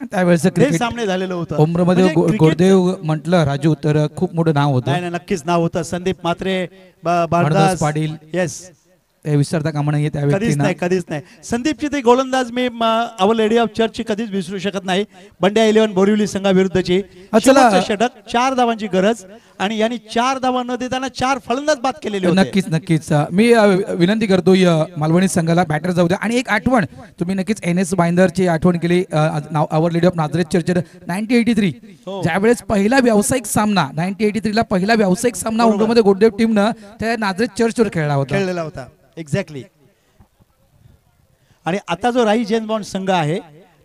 त्यावेळेस हे सामने झालेलं होतं. उमरमध्ये म्हणजे गोरदेव म्हटलं राजू तर खूप मोठं नाव होतं. नाही नक्कीच नाव होतं. संदीप म्हात्रे, भारदास पाटील, येस, ते विसरता कामा नाहीये त्या व्यक्तींना. कधीच नाही. संदीपची ते गोलंदाज मी अवर लेडी ऑफ चर्चची कधीच विसरू शकत नाही. बंड्या 11 बोरिवली संघाविरुद्धची षटक, 4 धावांची गरज आणि यांनी 4 धावा न देताना 4 फलंदाज बाद केलेले होते. नक्कीच मी विनंती करतोय मालवणी संघाला बॅटर जाऊ द्या. आणि एक आठवण तुम्ही नक्कीच NS बाइंदरची आठवण केली. Our lady of Nazareth church 1983 ज्यावेळेस पहिला व्यावसायिक सामना 1983 ला पहिला व्यावसायिक सामना उमरमध्ये गोरदेव टीमनं त्या नाझरेथ चर्चवर खेळलेला होता. एक्झॅक्टली. आणि आता जो राई जेम्स बॉन्ड संघ आहे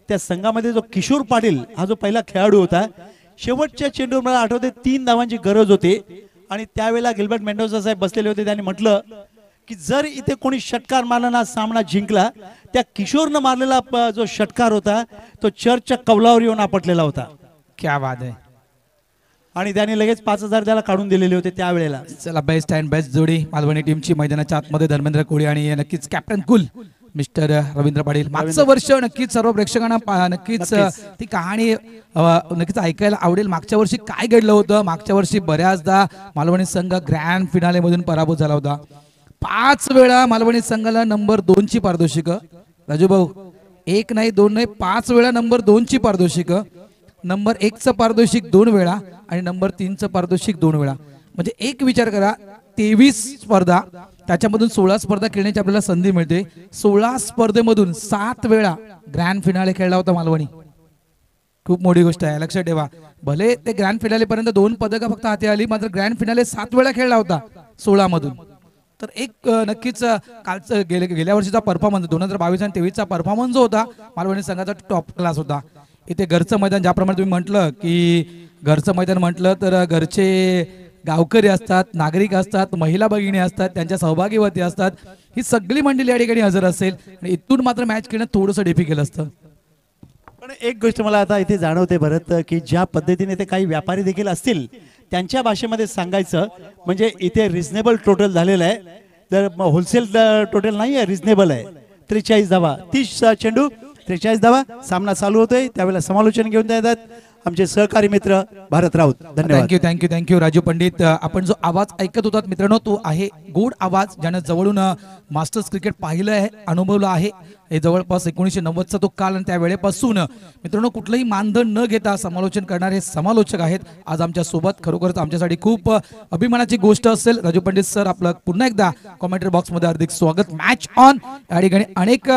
त्या संघामध्ये जो किशोर पाटील हा जो पहिला खेळाडू होता, शेवटच्या चेंडूवर मला आठवते 3 धावांची गरज होती आणि त्यावेळेला गिल्बर्ट मेंडोजा साहेब बसलेले होते. त्यांनी म्हटलं की जर इथे कोणी षटकार मारला ना सामना जिंकला, त्या किशोरनं मारलेला जो षटकार होता तो चर्चच्या कौलावर येऊन आपटलेला होता. क्या बात आहे. आणि त्याने लगेच 5000 त्याला काढून दिलेले होते त्यावेळेला. चला बेस्ट अँड बेस्ट जोडी मालवणी टीमची मैदानाच्या आतमध्ये धर्मेंद्र कोळी आणि नक्कीच कॅप्टन कुल मिस्टर रवींद्र पाटील. मागचं वर्ष नक्कीच सर्व प्रेक्षकांना नक्कीच ती कहाणी नक्कीच ऐकायला आवडेल. मागच्या वर्षी काय घडलं होतं. मागच्या वर्षी बऱ्याचदा मालवणी संघ ग्रँड फिनाले मधून पराभूत झाला होता. 5 वेळा मालवणी संघाला नंबर 2 ची पारितोषिक. राजू भाऊ 1 नाही 2 नाही 5 वेळा नंबर 2 ची पारितोषिक. नंबर 1 चं पारितोषिक 2 वेळा आणि नंबर 3 चं पारितोषिक 2 वेळा. म्हणजे एक विचार करा 23 स्पर्धा त्याच्यामधून 16 स्पर्धा खेळण्याची आपल्याला संधी मिळते. 16 स्पर्धेमधून 7 वेळा ग्रँड फिनाले खेळला होता मालवणी. खूप मोठी गोष्ट आहे, लक्षात ठेवा. भले ते ग्रँड फिनाले पर्यंत 2 पदकं फक्त हाती आली, मात्र ग्रँड फिनाले 7 वेळा खेळला होता 16 मधून. तर एक नक्कीच कालचं गेल्या वर्षीचा परफॉर्मन्स 2022 आणि 23चा परफॉर्मन्स जो होता मालवणी संघाचा टॉप क्लास होता. इथे घरचं मैदान ज्याप्रमाणे तुम्ही म्हटलं की घरचं मैदान म्हटलं तर घरचे गावकरी असतात, नागरिक असतात, महिला भगिनी असतात, त्यांच्या सहभागीवरती असतात. ही सगळी मंडळी या ठिकाणी हजर असेल आणि इथून मात्र मॅच खेळणं थोडंसं डिफिकल्ट असतं. पण एक गोष्ट मला आता इथे जाणवते भरत, की ज्या पद्धतीने ते काही व्यापारी देखील असतील त्यांच्या भाषेमध्ये सांगायचं म्हणजे इथे रिझनेबल टोटल झालेलं आहे. तर होलसेल टोटल नाही आहे, रिझनेबल आहे. 43 धावा 30 चेंडू 43 धावा. सामना चालू होतोय त्यावेळेला समालोचन घेऊन येतात आमचे सहकारी मित्र भारत राऊत. धन्यवाद. थँक्यू राजू पंडित. आपण जो आवाज ऐकत होतात मित्रांनो तो आहे गोड आवाज, ज्यानं जवळून मास्टर्स क्रिकेट पाहिलं आहे, अनुभवलं आहे. हे जवळपास 1990चा तो काल आणि त्या वेळेपासून मित्रांनो कुठलंही मानधन न घेता समालोचन करणारे समालोचक आहेत आज आमच्या सोबत. खरोखरच आमच्यासाठी खूप अभिमानाची गोष्ट असेल. राजू पंडित सर आपलं पुन्हा एकदा कॉमेंट्री बॉक्स मध्ये हार्दिक स्वागत. मॅच ऑन या ठिकाणी अनेक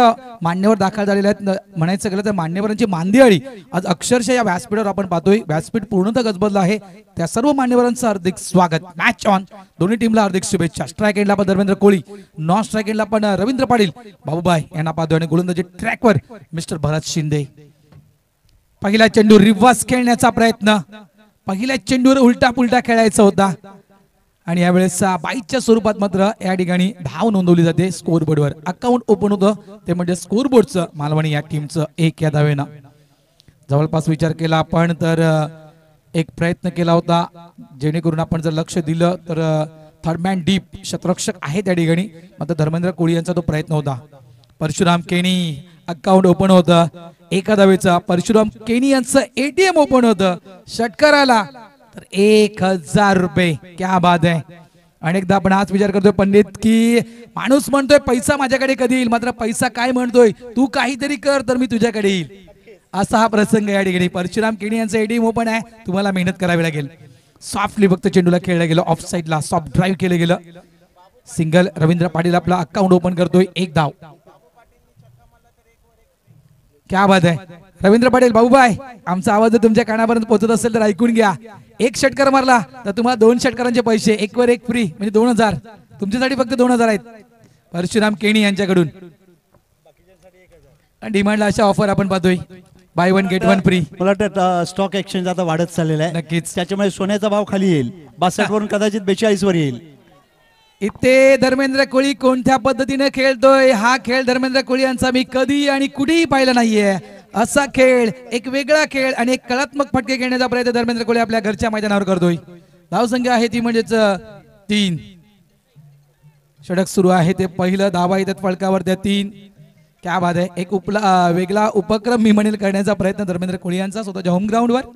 मान्यवर दाखल झालेले आहेत. म्हणायचं गेलं तर मान्यवरांची मांदियाळी आज अक्षरशः या व्यासपीठावर आपण पाहतोय. व्यासपीठ पूर्णतः गजबजलं आहे. त्या सर्व मान्यवरांचं हार्दिक स्वागत. Match on. दोन्ही टीमला हार्दिक शुभेच्छा. स्ट्राइक एंडला पण धर्मेंद्र कोळी, नॉन स्ट्राइक एंडला पण रवींद्र पाटील, बाबूबाई यांना पाहतोय आणि गोलंदाजी ट्रॅकवर मिस्टर भरत शिंदे. पहिला चेंडू रिव्हर्स खेळण्याचा प्रयत्न, पहिल्या चेंडूवर उलटा पुलटा खेळायचा होता आणि यावेळेस बाईच्या स्वरूपात मात्र या ठिकाणी धाव नोंदवली जाते स्कोरबोर्डवर. अकाउंट ओपन होतं ते म्हणजे स्कोरबोर्डचं मालवणी या टीमचं 1 या धावेनं. जवळपास विचार केला आपण तर एक प्रयत्न केला होता जेणेकरून आपण जर लक्ष दिलं तर थर्ड मॅन डीप शतरक्षक आहे त्या ठिकाणी, मात्र धर्मेंद्र कोळी यांचा तो प्रयत्न होता. परशुराम केनी अकाउंट ओपन होतं 1 धावेचा. परशुराम केनी यांचं ATM ओपन होतं. षटकार आला तर 1000 रुपये. क्या बात आहे. अनेकदा आपण हाच विचार करतोय पंडित की माणूस म्हणतोय पैसा माझ्याकडे कधी येईल, मात्र पैसा काय म्हणतोय तू काहीतरी कर तर मी तुझ्याकडे येईल. असा हा प्रसंग या ठिकाणी. परशुराम केनी यांचं ATM ओपन आहे. तुम्हाला मेहनत करावी लागेल. सॉफ्टली फक्त चेंडूला खेळलं गेलं, ऑफ साइडला सॉफ्ट ड्राईव्ह केलं गेलं. सिंगल. रवींद्र पाटील आपला अकाउंट ओपन करतोय. 1 धाव. क्या बात आहे. रवींद्र पाटील बाबूबाई आमचा आवाज जर तुमच्या कानापर्यंत पोहोचत असेल तर ऐकून घ्या. 1 षटकार मारला तर तुम्हाला 2 षटकारांचे पैसे, 1 वर 1 फ्री म्हणजे 2000. तुमच्यासाठी फक्त 2000 आहेत परशुराम केणी यांच्याकडून. डिमांडला अशा ऑफर आपण पाहतोय. Buy 1 get 1 free. मला वाटतं स्टॉक एक्सचेंज आता वाढत चाललेला आहे. नक्कीच. त्याच्यामुळे सोन्याचा भाव खाली येईल. 62 वरून कदाचित 42 वर येईल. इथे धर्मेंद्र कोळी कोणत्या पद्धतीने खेळतोय हा खेळ धर्मेंद्र कोळी यांचा मी कधी आणि कुठेही पाहिला नाहीये. असा खेळ, एक वेगळा खेळ आणि एक कलात्मक फटके घेण्याचा प्रयत्न धर्मेंद्र कोळी आपल्या घरच्या मैदानावर करतोय. धावसंख्या आहे ती म्हणजेच 3. षटक सुरू आहे ते पहिलं धावा येतात फलकावर त्या 3. क्या बात आहे. एक वेगळा उपक्रम मी म्हणेल करण्याचा प्रयत्न धर्मेंद्र कोळी यांचा स्वतःच्या होम ग्राउंडवर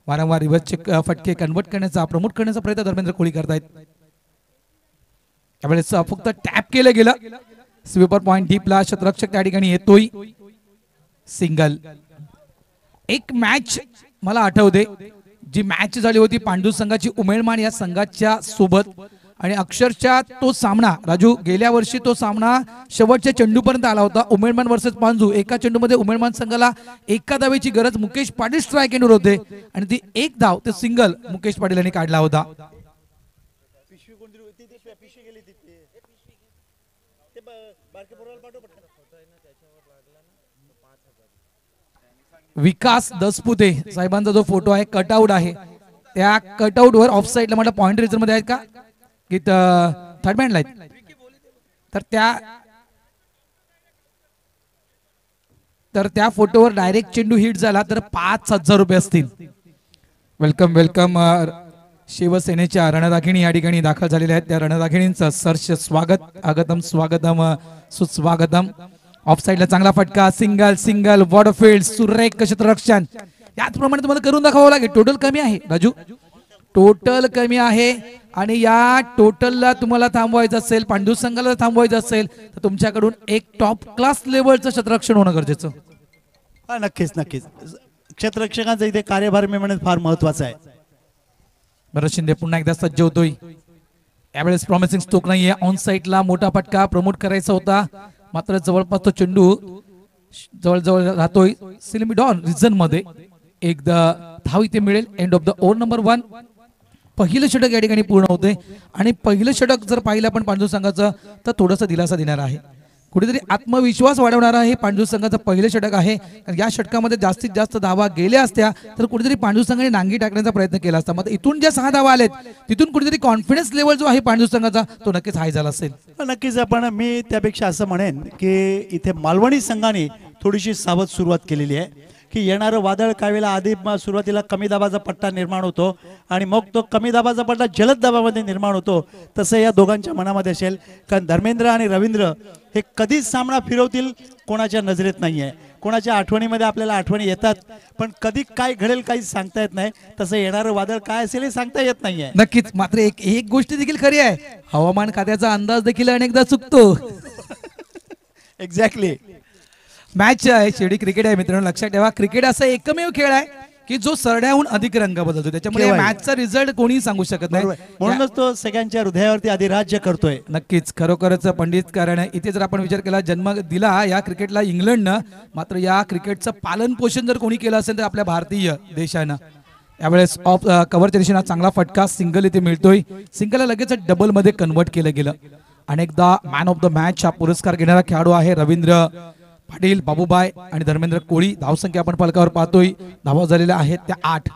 वारंवार रिव्हर्सचे फटके कन्वर्ट करण्याचा प्रमोट करण्याचा प्रयत्न धर्मेंद्र कोळी करतायत. त्यावेळेस फक्त टॅप केलं गेलं. स्वीपर पॉइंट डीपला क्षेत्ररक्षक त्या ठिकाणी येतोय. सिंगल. एक मॅच मला आठवते जी मॅच झाली होती पांडू संघाची उमेळमान या संघाच्या सोबत आणि अक्षरशः तो सामना राजू गेल्या वर्षी तो सामना शेवटच्या चेंडूपर्यंत आला होता. उमेळमान वर्सेस पांजू. एका चेंडूमध्ये उमेळमान संघाला एका धावेची गरज मुकेश पाटील स्ट्राईक एंडवर होते आणि ती एक धाव ते सिंगल मुकेश पाटील यांनी काढला होता. विकास दसपुते साहेबांचा जो फोटो आहे कटआउट आहे त्या कटआउट वर ऑफ साइडला म्हटलं पॉइंट रिझन मध्ये आहेत का की थर्ड बँडला आहेत तर त्या फोटोवर डायरेक्ट चेंडू हिट झाला तर 5,000 रुपये असतील. Welcome welcome. शिवसेनेच्या रणरागिणी या ठिकाणी दाखल झालेल्या आहेत. त्या रणरागिणींचं सरस स्वागत. आगतम स्वागतम सुस्वागतम. ऑफ साइडला चांगला फटका. सिंगल सिंगल वॉटरफील्ड सुरेख क्षेत्ररक्षण. याचप्रमाणे तुम्हाला करून दाखवावं लागेल. टोटल कमी आहे राजू, टोटल कमी आहे आणि या टोटलला तुम्हाला थांबवायचं असेल, पांडू संघाला थांबवायचं असेल तर तुमच्याकडून एक टॉप क्लास लेवलचं क्षेत्ररक्षण होणं गरजेचं. नक्कीच नक्कीच. क्षेत्ररक्षकांचा इथे कार्यभार मी म्हणेन फार महत्वाचा आहे. भरत शिंदे पुन्हा एकदा सज्ज होतोय. यावेळेस प्रॉमिसिंग स्ट्रोक नाहीये. ऑन साइडला मोठा फटका प्रमोट करायचा होता मात्र जवळपास तो चेंडू जवळ राहतोय सिलिमिडॉन रिजन मध्ये. एकदा धाव इथे मिळेल. End of the over number 1. पहिलं षटक या ठिकाणी पूर्ण होते आणि पहिलं षटक जर पाहिलं आपण पांडू संघाचं तर थोडासा दिलासा देणार आहे, कुठेतरी आत्मविश्वास वाढवणार आहे. पांडू संघाचं पहिलं षटक आहे. या षटकामध्ये जास्तीत जास्त धावा गेल्या असत्या तर कुठेतरी पांडू संघाने नांगी टाकण्याचा प्रयत्न केला असता. मात्र इथून ज्या 6 धावा आलेत तिथून कुठेतरी कॉन्फिडन्स लेवल जो आहे पांडू संघाचा तो नक्कीच हाय झाला असेल. नक्कीच. आपण मी त्यापेक्षा असं म्हणेन की इथे मालवणी संघाने थोडीशी सावध सुरुवात केलेली आहे की येणारं वादळ काही वेळेला आधी सुरुवातीला कमी दाबाचा पट्टा निर्माण होतो आणि मग तो कमी दाबाचा पट्टा जलद दाबामध्ये निर्माण होतो. तसं या दोघांच्या मनामध्ये असेल. कारण धर्मेंद्र आणि रवींद्र हे कधीच सामना फिरवतील कोणाच्या नजरेत नाहीये. कोणाच्या आठवणीमध्ये आपल्याला आठवणी येतात पण कधी काय घडेल काही सांगता येत नाही. तसं येणारं वादळ काय असेल हे सांगता येत नाहीये. नक्कीच. मात्र एक गोष्ट देखील खरी आहे, हवामान खात्याचा अंदाज देखील अनेकदा चुकतो. एक्झॅक्टली. मॅच आहे शेवटी क्रिकेट आहे मित्रांनो. लक्षात ठेवा क्रिकेट असा एकमेव खेळ आहे की जो सरड्याहून अधिक रंग बदलतो. त्याच्यामुळे मॅचचा रिझल्ट कोणी सांगू शकत नाही. म्हणूनच तो सगळ्यांच्या हृदयावरती अधिराज्य करतोय. नक्कीच खरोखरच पंडित. कारण इथे जर आपण विचार केला जन्म दिला या क्रिकेटला इंग्लंडनं, मात्र या क्रिकेटचं पालन पोषण जर कोणी केलं असेल तर आपल्या भारतीय देशानं. यावेळेस ऑफ कव्हरच्या दिशेनं चांगला फटका सिंगल इथे मिळतोय. सिंगलला लगेच डबल मध्ये कन्वर्ट केलं गेलं. अनेकदा मॅन ऑफ द मॅच हा पुरस्कार घेणारा खेळाडू आहे रवींद्र पाटील, बाबूबाई आणि धर्मेंद्र कोळी. धावसंख्या आपण फलकावर पाहतोय. धावा झालेल्या आहेत त्या 8.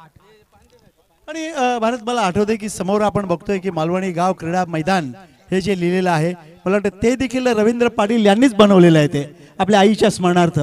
आणि भारत मला आठवते की समोर आपण बघतोय की मालवणी गाव क्रीडा मैदान हे जे लिहिलेलं आहे मला वाटतं ते देखील रवींद्र पाटील यांनीच बनवलेलं आहे. ते आपल्या आईच्या स्मरणार्थ.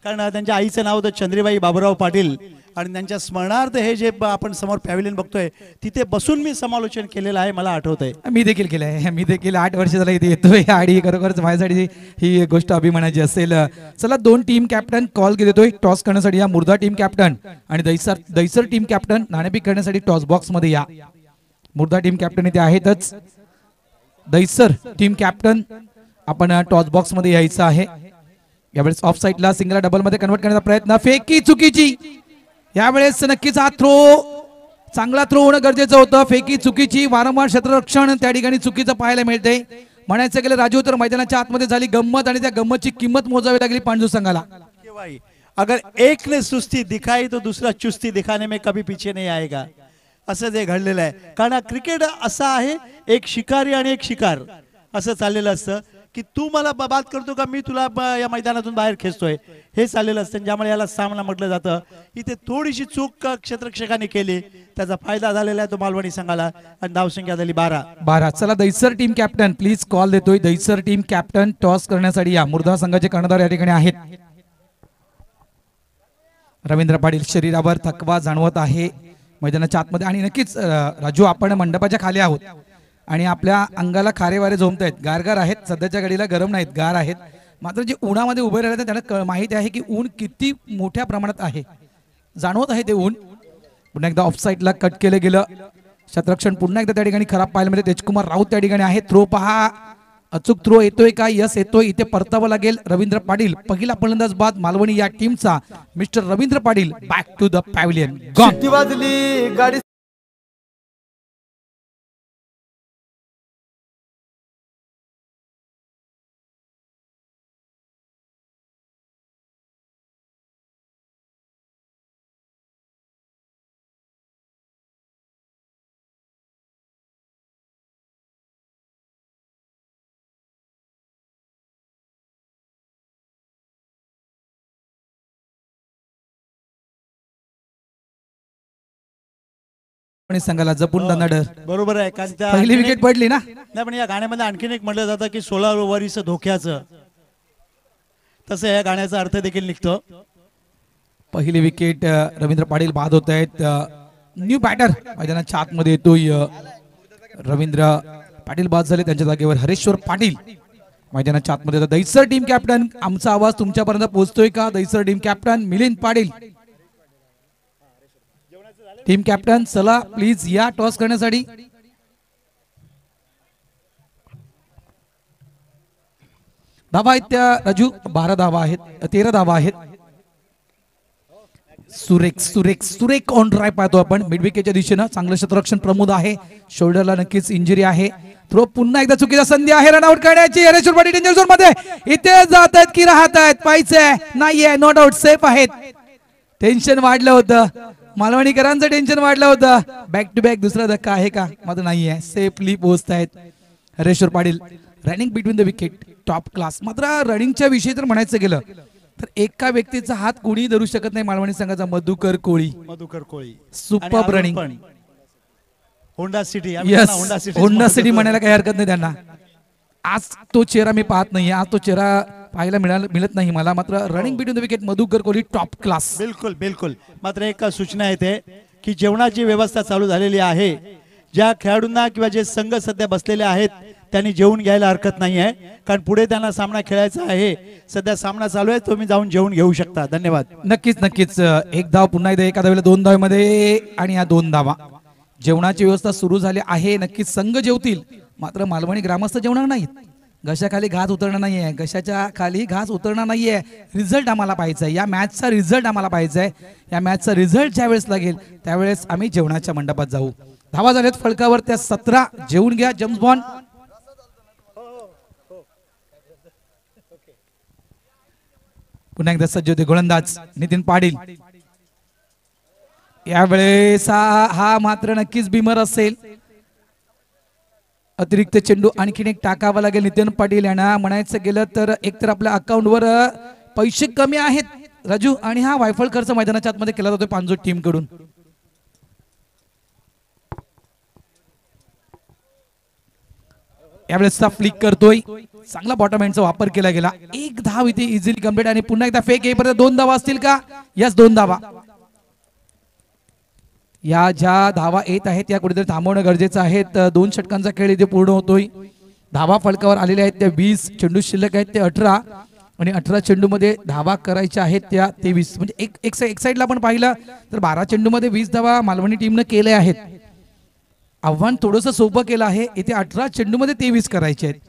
कारण त्यांच्या आईचं नाव होतं चंद्रीबाई बाबूराव पाटील आणि त्यांच्या स्मरणार्थ हे जे आपण समोर पॅव्हिलियन बघतोय तिथे बसून मी समालोचन केलेलं आहे. मला आठवतंय मी देखील केलं आहे. मी देखील 8 वर्ष झाला इथे येतोय आणि खरोखरच माझ्यासाठी ही गोष्ट अभिमानाची असेल. चला 2 टीम कॅप्टन कॉल देतोय टॉस करण्यासाठी. या मुर्दा टीम कॅप्टन आणि दैसर टीम कॅप्टन नाणेफेक करण्यासाठी टॉस बॉक्स मध्ये या. मुर्दा टीम कॅप्टन इथे आहेतच. दैसर टीम कॅप्टन आपण टॉस बॉक्स मध्ये यायचं आहे. यावेळेस ऑफ साइडला सिंगल डबल मध्ये कन्वर्ट करण्याचा प्रयत्न. फेकी चुकीची. यावेळेस नक्कीच हा थ्रो चांगला थ्रो होणं गरजेचं होतं. फेकी चुकीची. वारंवार क्षेत्ररक्षण त्या ठिकाणी चुकीचं पाहायला मिळते. म्हणायचं गेलं राजू तर मैदानाच्या आतमध्ये झाली गंमत आणि त्या गंमतची किंमत मोजावी लागली पांडू संघाला. अगर एक ने सुस्ती दिखाई तो दूसरा चुस्ती दिखाने में कभी पीछे नहीं आएगा. असं जे घडलेलं आहे. कारण क्रिकेट असा आहे एक शिकारी आणि एक शिकार असं चाललेलं असतं की तू मला बाद करतो का मी तुला या मैदानातून बाहेर खेचतोय, हे चाललेलं असतं, ज्यामुळे याला सामना म्हटलं जातं. इथे थोडीशी चूक क्षेत्ररक्षकाने केली, त्याचा फायदा झालेला आहे तो मालवणी संघाला आणि धावसंख्या झाली 12. चला Dahisar team captain please call देतोय. दैसर टीम कॅप्टन टॉस करण्यासाठी या. मुर्दा संघाचे कर्णधार या ठिकाणी आहेत. रवींद्र पाटील शरीरावर थकवा जाणवत आहे मैदानाच्या आतमध्ये आणि नक्कीच राजू आपण मंडपाच्या खाली आहोत आणि आपल्या अंगाला खारे वारे झोमतायत. गारगार आहेत, सध्याच्या घडीला गरम नाहीत, गार आहेत. मात्र जे उन्हामध्ये उभे राहिले त्यांना माहिती आहे की ऊन किती मोठ्या प्रमाणात आहे, जाणवत आहे ते ऊन. पुन्हा एकदा ऑफ साईडला कट केलं गेलं क्षेत्ररक्षण. पुन्हा एकदा त्या ठिकाणी खराब पाहायला मिळते. तेजकुमार राऊत त्या ठिकाणी आहे. थ्रो पहा, अचूक थ्रो येतोय का? यस येतोय. इथे परतावं लागेल. रवींद्र पाटील पहिला फलंदाज बाद मालवणी या टीमचा. Mister Ravindra Patil back to the pavilion. शिट्टी वाजली, गाडी संघाला जपून दनाडर. बरोबर आहे, कारण त्या पहिली विकेट पडली ना. नाही, पण या गाण्यामध्ये आणखीन एक म्हटलं जातं की 16 ओव्हरीचं धोक्याचं, तसं या गाण्याचा अर्थ देखील निघतो. पहिली विकेट रवींद्र पाटील बाद होत आहेत. न्यू बॅटर मैदानाच्या आतमध्ये येतोय. रवींद्र पाटील बाद झाले, त्यांच्या जागेवर हरेश्वर पाटील मैदानाच्या आतमध्ये. दैसर टीम कॅप्टन, आमचा आवाज तुमच्यापर्यंत पोहोचतोय का? Dahisar team captain Milind Patil, team captain चला प्लीज या टॉस करण्यासाठी. धावा आहेत त्या राजू, 12 धावा आहेत, 13 धावा आहेत. सुरेख सुरेख सुरेख ऑन ड्राय पाहतो आपण मिड विकेटच्या दिशेनं. चांगलं क्षेत्ररक्षण प्रमोद आहे, शोल्डरला नक्कीच इंजुरी आहे. थ्रो पुन्हा एकदा चुकीचा संधी आहे रनआउट करण्याची. हरेश्वर पाटील डेंजर झोन मध्ये, इथे जात आहेत की राहत आहेत पाहिजे नाहीये. नॉट आउट, सेफ आहेत. टेन्शन वाढलं होतं, मालवणीकरांचं टेन्शन वाढलं होतं. बॅक टू बॅक दुसरा धक्का आहे का? मात्र नाहीये, सेफली पोहोचतायत Hareshwar Patil. Running between the wicket, top class. मात्र रनिंगच्या विषयी जर म्हणायचं गेलं तर एका व्यक्तीचा हात कोणी धरू शकत नाही मालवणी संघाचा. Madhukar Koli, superb running. Honda City, Honda City म्हणायला काही हरकत नाही त्यांना. आज तो चेहरा मी पाहत नाही, आज तो चेहरा पाहायला मिळत नाही मला. मात्र running between the wicket Madhukar Kohli top class. बिलकुल बिलकुल. मात्र एक सूचना येते की जेवणाची व्यवस्था चालू झालेली आहे. ज्या खेळाडूंना किंवा जे संघ सध्या बसलेले आहेत त्यांनी जेवून घ्यायला हरकत नाही आहे, कारण पुढे त्यांना सामना खेळायचा आहे. सध्या सामना चालू आहे, तुम्ही जाऊन जेवून घेऊ शकता. धन्यवाद. नक्कीच नक्कीच. एक धाव पुन्हा एकदा, एका धावेला 2 धावेमध्ये आणि या 2 धावा. जेवणाची व्यवस्था सुरू झाली आहे. नक्कीच संघ जेवतील, मात्र मालवणी ग्रामस्थ जेवणार नाहीत. घशाखाली घास उतरणार नाहीये, घशाच्या खाली घास उतरणार नाहीये. रिझल्ट आम्हाला पाहिजे आहे, या मॅचचा रिझल्ट आम्हाला पाहिजे आहे. या मॅचचा रिझल्ट ज्यावेळेस लागेल त्यावेळेस आम्ही जेवणाच्या मंडपात जाऊ. धावा झाल्यात फलकावर त्या 17. जेवून घ्या जेम्स बॉन्ड. पुन्हा एकदा सज्ज होते गोलंदाज नितीन पाटील. यावेळेस हा मात्र नक्कीच बिमर असेल. अतिरिक्त चेंडू आणखीन एक टाकावा लागेल नितीन पाटील यांना. म्हणायचं गेलं तर एकतर आपल्या अकाउंटवर पैसे कमी आहेत राजू, आणि हा वायफळ खर्च मैदानाच्या आतमध्ये केला जातोय पांजोट टीम कडून. यावेळेसचा फ्लिक करतोय, चांगला बॉटम एंडचा वापर केला गेला. 1 धाव इथे इझिली कंप्लीट. आणि पुन्हा एकदा फेक येईपर्यंत 2 धावा असतील का? यस, 2 धावा. या ज्या धावा येत आहेत त्या कुठेतरी थांबवणं गरजेचं आहे. 2 षटकांचा खेळ इथे पूर्ण होतोय. धावा फलकावर आलेल्या आहेत त्या 20, चेंडू शिल्लक आहेत ते 18, आणि 18 चेंडू मध्ये धावा करायच्या आहेत त्या 23. म्हणजे एक साईडला आपण पाहिलं तर 12 चेंडू मध्ये 20 धावा मालवणी टीमनं केल्या आहेत. आव्हान थोडंसं सोपं केलं आहे. इथे 18 चेंडू मध्ये 23 करायचे आहेत.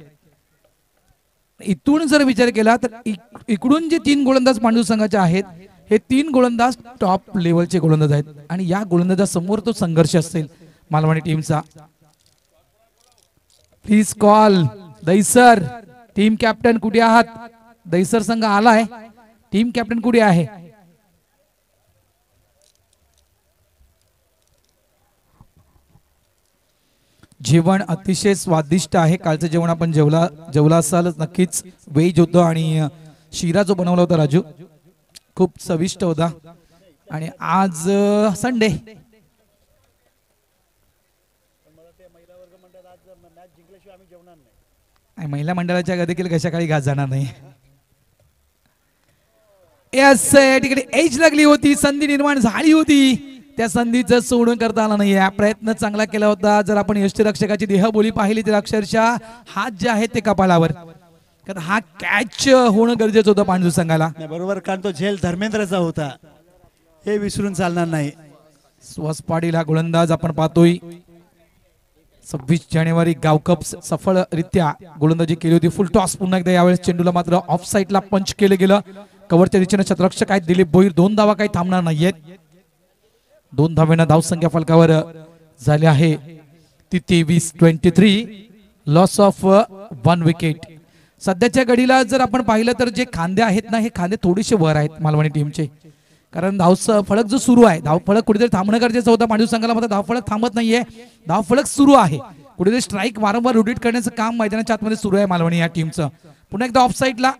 इथून जर विचार केला तर इकडून जे 3 गोलंदाज पांडू संघाचे आहेत, हे 3 गोलंदाज टॉप लेवलचे गोलंदाज आहेत, आणि या गोलंदाजासमोर तो संघर्ष असेल मालवणी टीमचा. Please call. Dahisar team captain कुठे आहात? दैसर संघ आलाय, टीम कॅप्टन कुठे आहे? जेवण अतिशय स्वादिष्ट आहे. कालचं जेवण आपण जेवला असालच नक्कीच. व्हेज होतं आणि शिरा जो बनवला होता राजू खूप चविष्ट होता. आणि आज संडे महिला मंडळाच्या देखील कशा काळी घास जाणार नाही. यस, या ठिकाणी एज लागली होती, संधी निर्माण झाली होती, त्या संधीचं सोडून करता आला नाही. प्रयत्न चांगला केला होता. जर आपण यष्टिरक्षकाची देहबोली पाहिली तर अक्षरशः हात जे आहेत ते कपालावर, कारण हा कॅच होणं गरजेचं होतं पांडू संघाला. बरोबर, कारण तो झेल धर्मेंद्रचा होता, हे विसरून चालणार नाही. सुहास पाटील हा गोलंदाज आपण पाहतोय. 26 जानेवारी गावकप सफळरित्या गोलंदाजी केली होती. फुल टॉस पुन्हा एकदा, यावेळेस चेंडूला मात्र ऑफ साईडला पंच केलं गेलं. कव्हरच्या दिशेने क्षेत्ररक्षक आहेत दिलीप भोईर. 2 धावा काही थांबणार नाहीयेत. 2 धावेनं धावसंख्या फलकावर झाली आहे ती 23-23. Loss of 1 wicket. सध्याच्या घडीला जर आपण पाहिलं तर जे खांदे आहेत ना, हे खांदे थोडेसे वर आहेत मालवणी टीमचे, कारण फलक जो सुरू आहे, धावफलक कुठेतरी थांबणं गरजेचं होतं. पांडू संघाला मात्र धावफलक थांबत नाहीये, धावफलक सुरू आहे. कुठेतरी स्ट्राईक वारंवार रोटेट करण्याचं काम मैदानाच्या आतमध्ये सुरू आहे मालवणी या टीमचं. पुन्हा एकदा ऑफ साईडला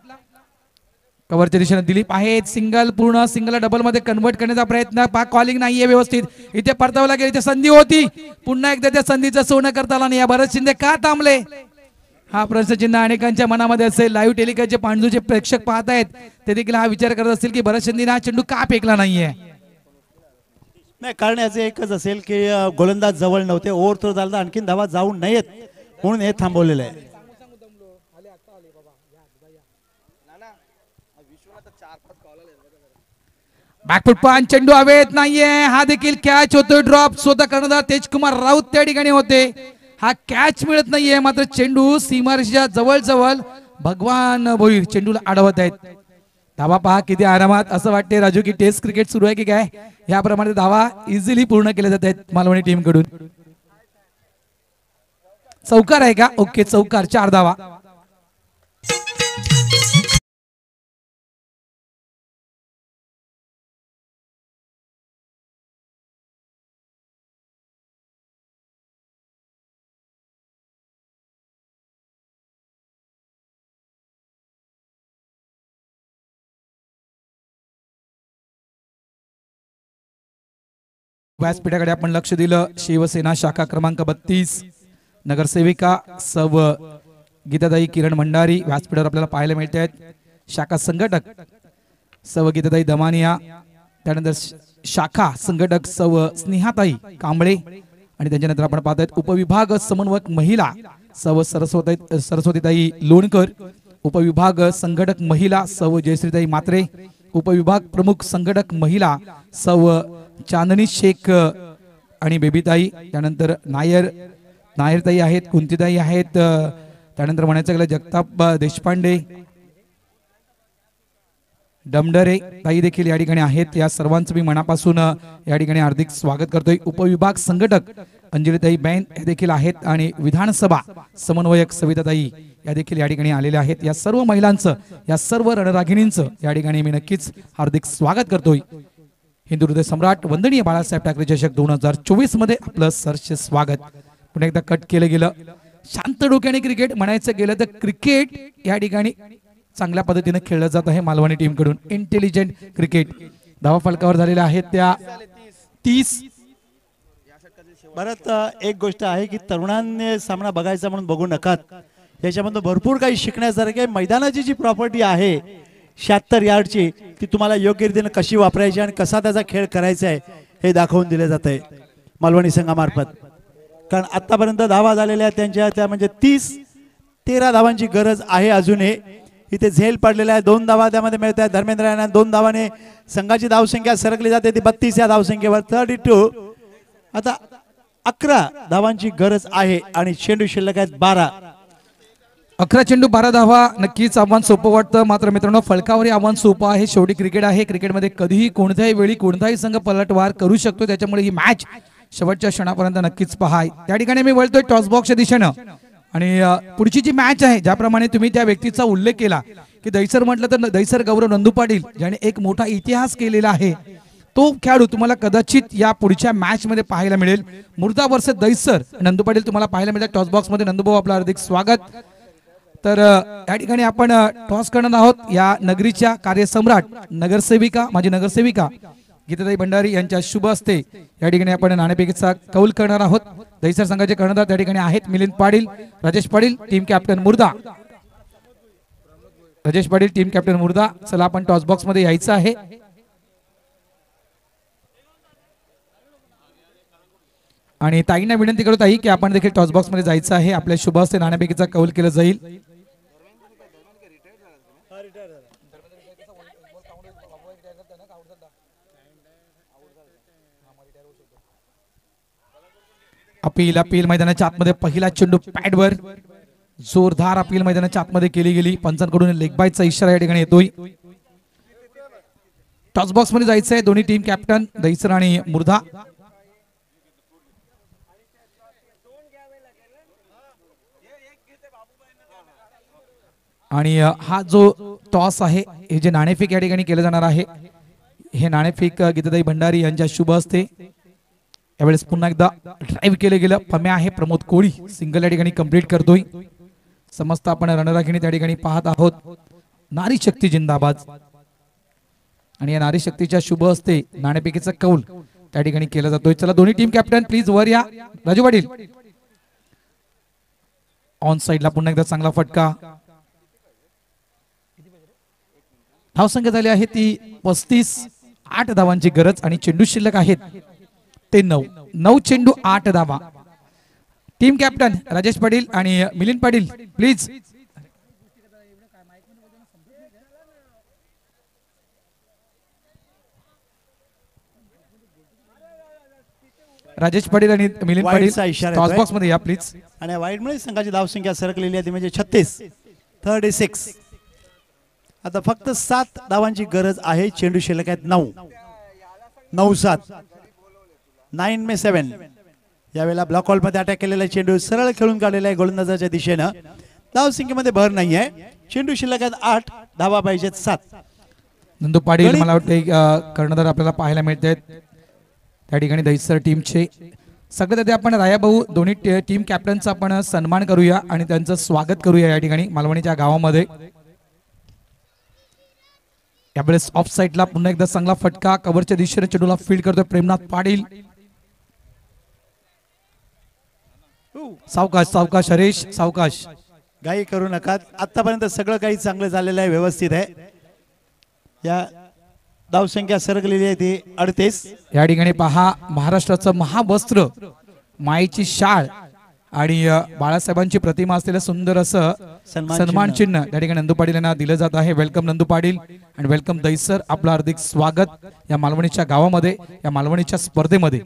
कव्हरच्या दिशेने दिलीप आहेत. सिंगल, पूर्ण सिंगलला डबल मध्ये कन्वर्ट करण्याचा प्रयत्न. पाक कॉलिंग नाहीये व्यवस्थित. इथे परतावं लागेल, इथे संधी होती, पुन्हा एकदा त्या संधीचं सोनं करता आला नाही. या भरत शिंदे का थांबले, हा प्रश्नचिन्ह अनेकांच्या मनामध्ये असेल. लाईव्ह टेलिकास्टचे पांडूचे प्रेक्षक पाहत आहेत, ते देखील हा विचार करत असतील की भरत शिंदेने हा चेंडू का फेकला नाहीये. नाही, कारण याचं एकच असेल की गोलंदाज जवळ नव्हते, ओव्हर थ्रो झाला, आणखीन धावा जाऊ नयेत म्हणून हे थांबवलेलं आहे. बॅकफुट पान, चेंडू हवेत नाहीये, हा देखील कॅच होतोय. ड्रॉप स्वतः कर्णधार तेजकुमार राऊत त्या ठिकाणी होते. हा कॅच मिळत नाहीये, मात्र चेंडू सीमारेषेच्या जवळ जवळ भगवान भोईर चेंडूला अडवत आहेत. धावा पहा किती आरामात. असं वाटते राजू की टेस्ट क्रिकेट सुरू आहे की काय. याप्रमाणे धावा इझिली पूर्ण केल्या जात आहेत मालवणी टीम कडून. चौकार आहे का? ओके, चौकार. 4 धावा. व्यासपीठाकडे आपण लक्ष दिलं. शिवसेना शाखा क्रमांक 32 नगरसेविका सव गीताताई किरण भंडारी व्यासपीठावर आपल्याला पाहायला मिळते आहेत. शाखा संघटक सव गीताताई दमानिया, त्यानंतर शाखा संघटक सव स्नेहाताई कांबळे, आणि त्याच्यानंतर आपण पाहत आहेत उपविभाग समन्वयक महिला सव सरस्वतीताई लोणकर, उपविभाग संघटक महिला सव जयश्रीताई मात्रे, उपविभाग प्रमुख संघटक महिला सव चांदनी शेख आणि बेबीताई, त्यानंतर नायरताई आहेत, कुंतीताई आहेत, त्यानंतर म्हणायचं गेलं जगताप देशपांडे, डमडरे ताई देखील या ठिकाणी आहेत. या सर्वांचं मी मनापासून या ठिकाणी हार्दिक स्वागत करतोय. उपविभाग संघटक अंजलीताई बैन हे देखील आहेत, आणि विधानसभा समन्वयक सविताताई या देखील या ठिकाणी आलेल्या आहेत. या सर्व महिलांचं, या सर्व रणरागिणींचं या ठिकाणी मी नक्कीच हार्दिक स्वागत करतोय. हिंदू हृदय सम्राट वंदनीय बाळासाहेब ठाकरे चषक 2024 मध्ये आपलं सहर्ष स्वागत. पुन्हा एकदा कट केलं गेलं. शांत डोक्याने क्रिकेट म्हणायचं गेलं तर क्रिकेट या ठिकाणी चांगल्या पद्धतीने खेळलं जात आहे मालवणी टीम कडून. Intelligent cricket. धावा फलकावर झालेल्या आहेत त्या 30. परत एक गोष्ट आहे की तरुणांनी सामना बघायचा म्हणून बघू नका. याच्यामधून भरपूर काही शिकण्यासारखे. मैदानाची जी प्रॉपर्टी आहे 76 यार्डची, ती तुम्हाला योग्य रीतीने कशी वापरायची आणि कसा त्याचा खेळ करायचा आहे हे दाखवून दिले जात आहे मालवणी संघामार्फत. कारण आतापर्यंत धावा झालेल्या त्यांच्या त्या म्हणजे 13 धावांची गरज आहे अजूनही. इथे झेल पडलेला आहे. 2 धावा त्यामध्ये मिळत आहेत धर्मेंद्र यांना. 2 धावाने संघाची धावसंख्या सरकली जाते ती 32 या धावसंख्येवर. 32. आता 11 धावांची गरज आहे आणि चेंडू शिल्लक आहेत 12. 11 चेंडू 12 धावा. नक्कीच आव्हान सोपं वाटतं, मात्र मित्रांनो फलकावरही आव्हान सोपं आहे. शेवटी क्रिकेट आहे. क्रिकेटमध्ये कधीही कोणत्याही वेळी कोणताही संघ पलटवार करू शकतो. त्याच्यामुळे ही मॅच शेवटच्या क्षणापर्यंत नक्कीच पहा. त्या ठिकाणी मी वळतोय टॉस बॉक्सच्या दिशेनं, आणि पुढची जी मॅच आहे ज्याप्रमाणे तुम्ही त्या व्यक्तीचा उल्लेख केला की दैसर म्हटलं तर दैसर गौरव नंदू पाटील, ज्याने एक मोठा इतिहास केलेला आहे. तो खेळाडू तुम्हाला कदाचित या पुढच्या मॅच मध्ये पाहायला मिळेल. मुर्दा वर्सेस दैसर नंदू पाटील तुम्हाला पाहायला मिळेल टॉस बॉक्स मध्ये. नंदूभाऊ आपलं हार्दिक स्वागत. तर या ठिकाणी आपण टॉस करणार आहोत. या नगरीच्या कार्यसम्राट नगरसेविका माजी नगरसेविका गीताताई भंडारी यांच्या शुभ हस्ते या ठिकाणी आपण नाणेफेकीचा कौल करणार आहोत. दैसर संघाचे कर्णधार त्या ठिकाणी आहेत मिलिंद पाटील, राजेश पाटील, टीम कॅप्टन मुर्दा. राजेश पाटील टीम कॅप्टन मुर्दा. चला आपण टॉस बॉक्स मध्ये यायचं आहे. आणि ताईंना विनंती करत आहे की आपण देखील टॉस बॉक्स मध्ये जायचं आहे. आपल्या शुभ हस्ते नाणेफेकीचा कौल केलं जाईल. अपील मैदानाच्या आतमध्ये पहिला चेंडू पॅडवर जोरदार अपील मैदानाच्या आतमध्ये केली गेली. पंचांकडून लेग बायचा इशारा या ठिकाणी येतोय. टॉस बॉक्स मध्ये जायचंय दोन्ही टीम कॅप्टन दैसर आणि मुर्दा. आणि हा जो टॉस आहे हे जे नाणेफेक या ठिकाणी केलं जाणार आहे हे नाणेफेक गीताताई भंडारी यांच्या शुभ हस्ते यावेळेस पुन्हा एकदा ड्राईव्ह केलं गेलं. पम्या आहे प्रमोद कोळी सिंगल या ठिकाणी कंप्लीट करतोय. समस्त आपण रणरागिणी त्या ठिकाणी पाहत आहोत. नारी शक्ती जिंदाबाद. आणि या नारी शक्तीच्या शुभ हस्ते नाणेफेकीचा कौल त्या ठिकाणी केला जातोय. चला दोन्ही टीम कॅप्टन प्लीज वर या. राजू पाटील ऑन साइडला पुन्हा एकदा चांगला फटका. धावसंख्या झाली आहे ती 35. 8 धावांची गरज आणि चेंडू शिल्लक आहेत ते 9 चेंडू 8 धावा. टीम कॅप्टन राजेश पाटील आणि मिलिंद पाटील प्लीज. राजेश पाटील आणि मिलिंद पाटील टॉस बॉक्स मध्ये या प्लीज. आणि वाईड मुळे संघाची धावसंख्या सरकलेली आहे ती म्हणजे 36. आता फक्त 7 धावांची गरज आहे. चेंडू शिल्लक आहेत 9-7. 9-7. यावेळेला ब्लॉक हॉल मध्ये अटॅक केलेला चेंडू सरळ खेळून काढलेला आहे गोलंदाजाच्या दिशेनं. धावसंख्येमध्ये भर नाहीये. चेंडू शिल्लक आहेत 8. धावा पाहिजेत 7. नंदू पाटील मला वाटते कर्णधार आपल्याला पाहायला मिळत आहेत त्या ठिकाणी दैसर टीमचे. सगळ्यात आधी आपण रायाभाऊ दोन्ही टीम कॅप्टनचा आपण सन्मान करूया आणि त्यांचं स्वागत करूया या ठिकाणी मालवणीच्या गावामध्ये. यावेळेस ऑफ साइडला पुन्हा एकदा चांगला फटका. कव्हरच्या दिशेने चेंडूला फील्ड करतोय प्रेमनाथ पाटील. सावकाश हरेश सावकाश. घाई करू नका. आतापर्यंत सगळं काही चांगलं झालेलं आहे व्यवस्थित आहे. या धावसंख्या सरकलेली आहे ती 38. या ठिकाणी पहा महाराष्ट्राचं महावस्त्र मायेची शाळ आणि बाळासाहेबांची प्रतिमा असलेलं सुंदर असं सन्मान चिन्ह त्या ठिकाणी नंदू पाटील यांना दिलं जात आहे. वेलकम नंदू पाटील आणि वेलकम दैसर. आपलं हार्दिक स्वागत या मालवणीच्या गावामध्ये या मालवणीच्या स्पर्धेमध्ये.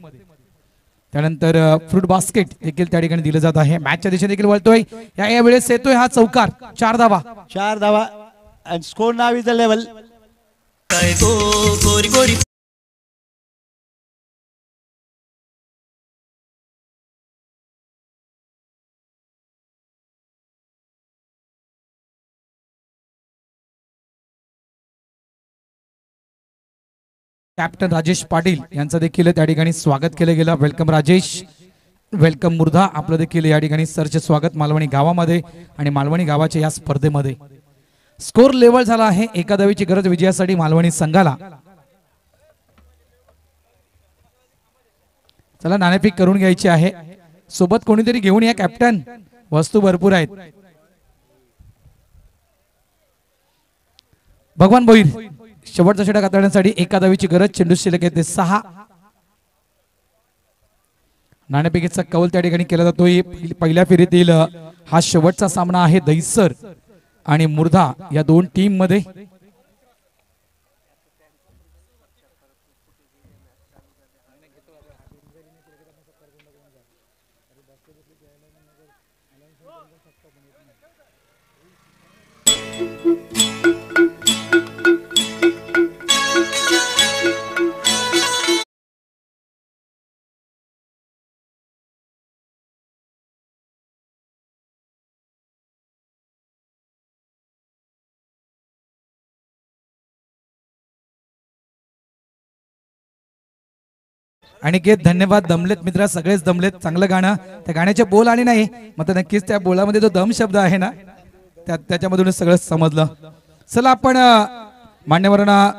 त्यानंतर फ्रूट बास्केट देखील त्या ठिकाणी दिलं जात आहे. मॅचच्या दिशेने देखील वळतोय. या वेळेस येतोय हा चौकार. 4 धावा. 4 धावा. Score now is the level. Captain Rajesh Patil यांचं देखील त्या ठिकाणी स्वागत केलं गेलं. वेलकम राजेश. वेलकम मुर्धा. आपलं देखील या ठिकाणी सरचे स्वागत मालवणी गावामध्ये आणि मालवणी गावाच्या या स्पर्धेमध्ये. स्कोर लेवल झाला आहे. एका धावेची गरज विजयासाठी मालवणी संघाला. चला नाणेफेक करून घ्यायची आहे. सोबत कोणीतरी घेऊन या कॅप्टन. वस्तू भरपूर आहेत. भगवान भोईर शेवटचा षटक हाताळण्यासाठी एका धावेची गरज. चेंडू शिल्लक आहे ते 6. नाणेफेकीचा कौल त्या ठिकाणी केला जातोय. पहिल्या फेरीतील हा शेवटचा सामना आहे दैसर आणि मुर्धा या दोन टीम मध्ये. अनिकेत धन्यवाद. दमलेत मित्रा, सगळेच दमलेत. चांगलं गाणं. त्या गाण्याचे बोल आले नाही मग तर नक्कीच त्या बोलामध्ये जो दम शब्द आहे ना त्याच्यामधूनच सगळं समजलं. चला आपण मान्यवरांना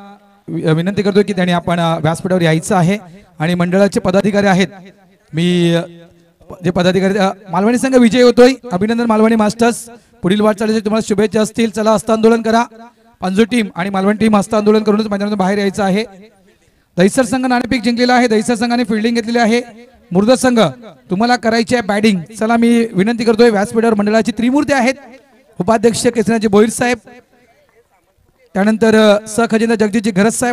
विनंती करतोय की त्यांनी आपण व्यासपीठावर यायचं आहे आणि मंडळाचे पदाधिकारी आहेत. मी जे पदाधिकारी मालवणी संघ विजय होतोय. अभिनंदन मालवणी मास्टर्स. पुढील वाटचालीचे तुम्हाला शुभेच्छा असतील. चला हस्तांदोलन करा. पंजू टीम आणि मालवण टीम हस्तांदोलन करूनच मैदानातून बाहेर यायचं आहे. दहिसर संघ नाणेफेक जिंकलेला आहे. दहिसर संघाने फिल्डिंग घेतलेली आहे. मुर्द संघ तुम्हाला करायची आहे बॅटिंग. चला मी विनंती करतोय व्यासपीठावर मंडळाची त्रिमूर्ती आहेत. उपाध्यक्ष केसनाजी भोईर साहेब, त्यानंतर सहखजिंदा जगदीशजी घरत साहेब